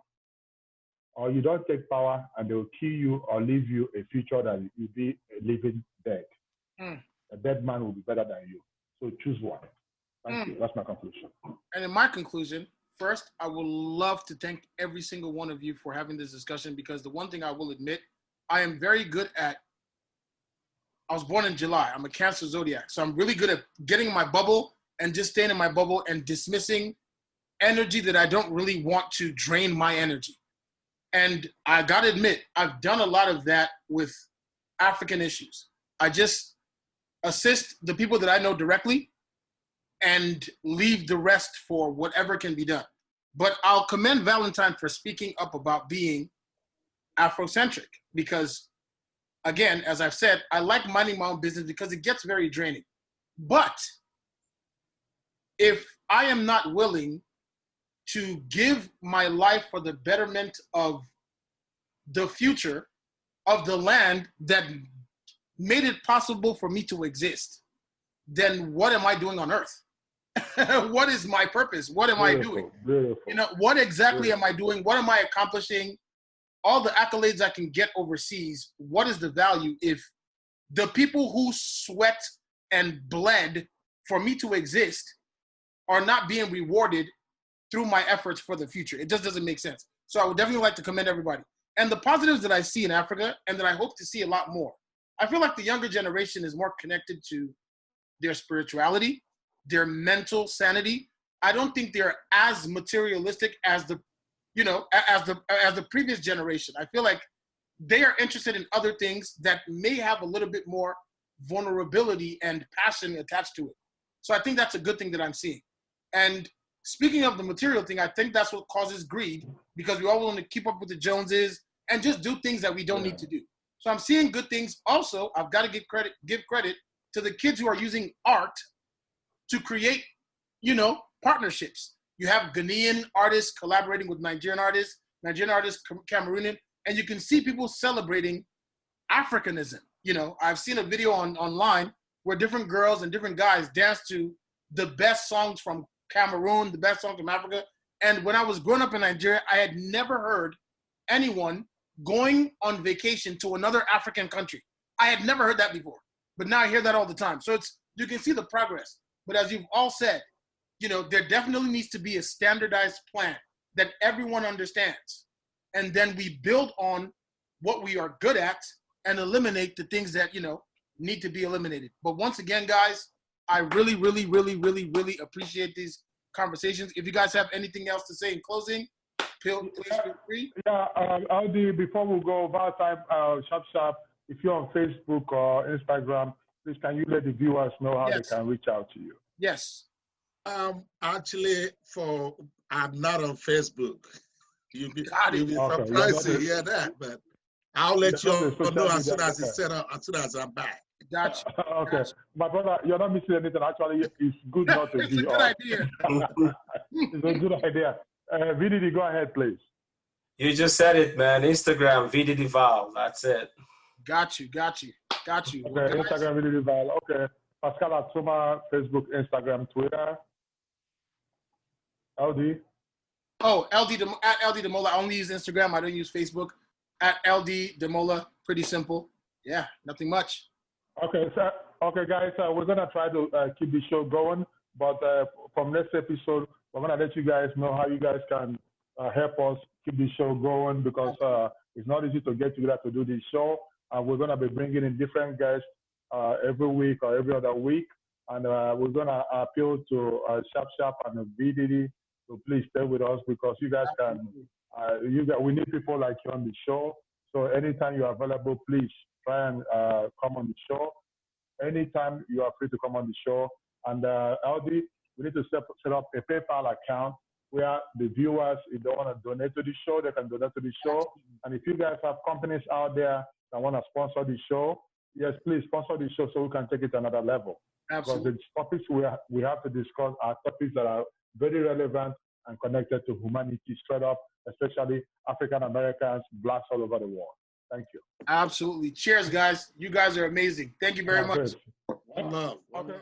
or you don't take power and they will kill you or leave you a future that you'll be a living dead. A dead man will be better than you. So choose one. Thank you. That's my conclusion. And in my conclusion, first, I would love to thank every single one of you for having this discussion, because the one thing I will admit, I am very good at, I was born in July. I'm a Cancer zodiac. So I'm really good at getting in my bubble and just staying in my bubble and dismissing energy that I don't really want to drain my energy. And I got to admit, I've done a lot of that with African issues. I just assist the people that I know directly and leave the rest for whatever can be done. But I'll commend Valentine for speaking up about being Afrocentric, because, again, as I've said, I like minding my own business because it gets very draining. But if I am not willing to give my life for the betterment of the future of the land that made it possible for me to exist, then what am I doing on earth? What is my purpose? What am I doing? You know, what exactly am I doing? What am I accomplishing? All the accolades I can get overseas, what is the value if the people who sweat and bled for me to exist are not being rewarded through my efforts for the future? It just doesn't make sense. So I would definitely like to commend everybody. And the positives that I see in Africa, and that I hope to see a lot more, I feel like the younger generation is more connected to their spirituality, their mental sanity. I don't think they're as materialistic as the previous generation. I feel like they are interested in other things that may have a little bit more vulnerability and passion attached to it. So I think that's a good thing that I'm seeing. And speaking of the material thing, I think that's what causes greed, because we all want to keep up with the Joneses and just do things that we don't need to do. So I'm seeing good things. Also, I've got to give credit to the kids who are using art to create, partnerships. You have Ghanaian artists collaborating with Nigerian artists Cameroonian, and you can see people celebrating Africanism. I've seen a video online where different girls and different guys dance to the best songs from Cameroon, the best songs from Africa. And when I was growing up in Nigeria, I had never heard anyone going on vacation to another African country. I had never heard that before, but now I hear that all the time. So you can see the progress. But as you've all said, there definitely needs to be a standardized plan that everyone understands. And then we build on what we are good at and eliminate the things that, need to be eliminated. But once again, guys, I really, really, really, really, really appreciate these conversations. If you guys have anything else to say in closing, please feel free. Yeah, Aldi, before we go, Valentine, sharp, if you're on Facebook or Instagram, please can you let the viewers know how they can reach out to you? Yes. Actually, I'm not on Facebook. You'll be surprised to hear that, but I'll let you know as soon as it's set up, as soon as I'm back. Gotcha. Okay. Gotcha. My brother, you're not missing anything. Actually, it's good not to be. It's a good idea. It's a good idea. VDiddy, go ahead, please. You just said it, man. Instagram, VDiddy Val. That's it. Got you. Okay, well, Instagram, VDiddy Val. Okay. Pascal Atuma, Facebook, Instagram, Twitter. LD. Oh, at LD Damola. I only use Instagram. I don't use Facebook. At LD Damola. Pretty simple. Yeah, nothing much. Okay, so guys, we're gonna try to keep the show going, but from next episode, we're gonna let you guys know how you guys can help us keep the show going, because it's not easy to get together to do this show. We're gonna be bringing in different guests every week or every other week, and we're gonna appeal to Sharp and VDiddy to please stay with us, because you guys can. We need people like you on the show. So anytime you're available, please try and come on the show. Anytime you are free to come on the show. And LD, we need to set up a PayPal account where the viewers, if they want to donate to the show, they can donate to the show. And if you guys have companies out there that want to sponsor the show, yes, please sponsor the show so we can take it to another level. Absolutely. Because the topics we have to discuss are topics that are very relevant and connected to humanity straight up, especially African Americans, blacks all over the world. Thank you. Absolutely. Cheers, guys. You guys are amazing. Thank you very much. One love. Okay.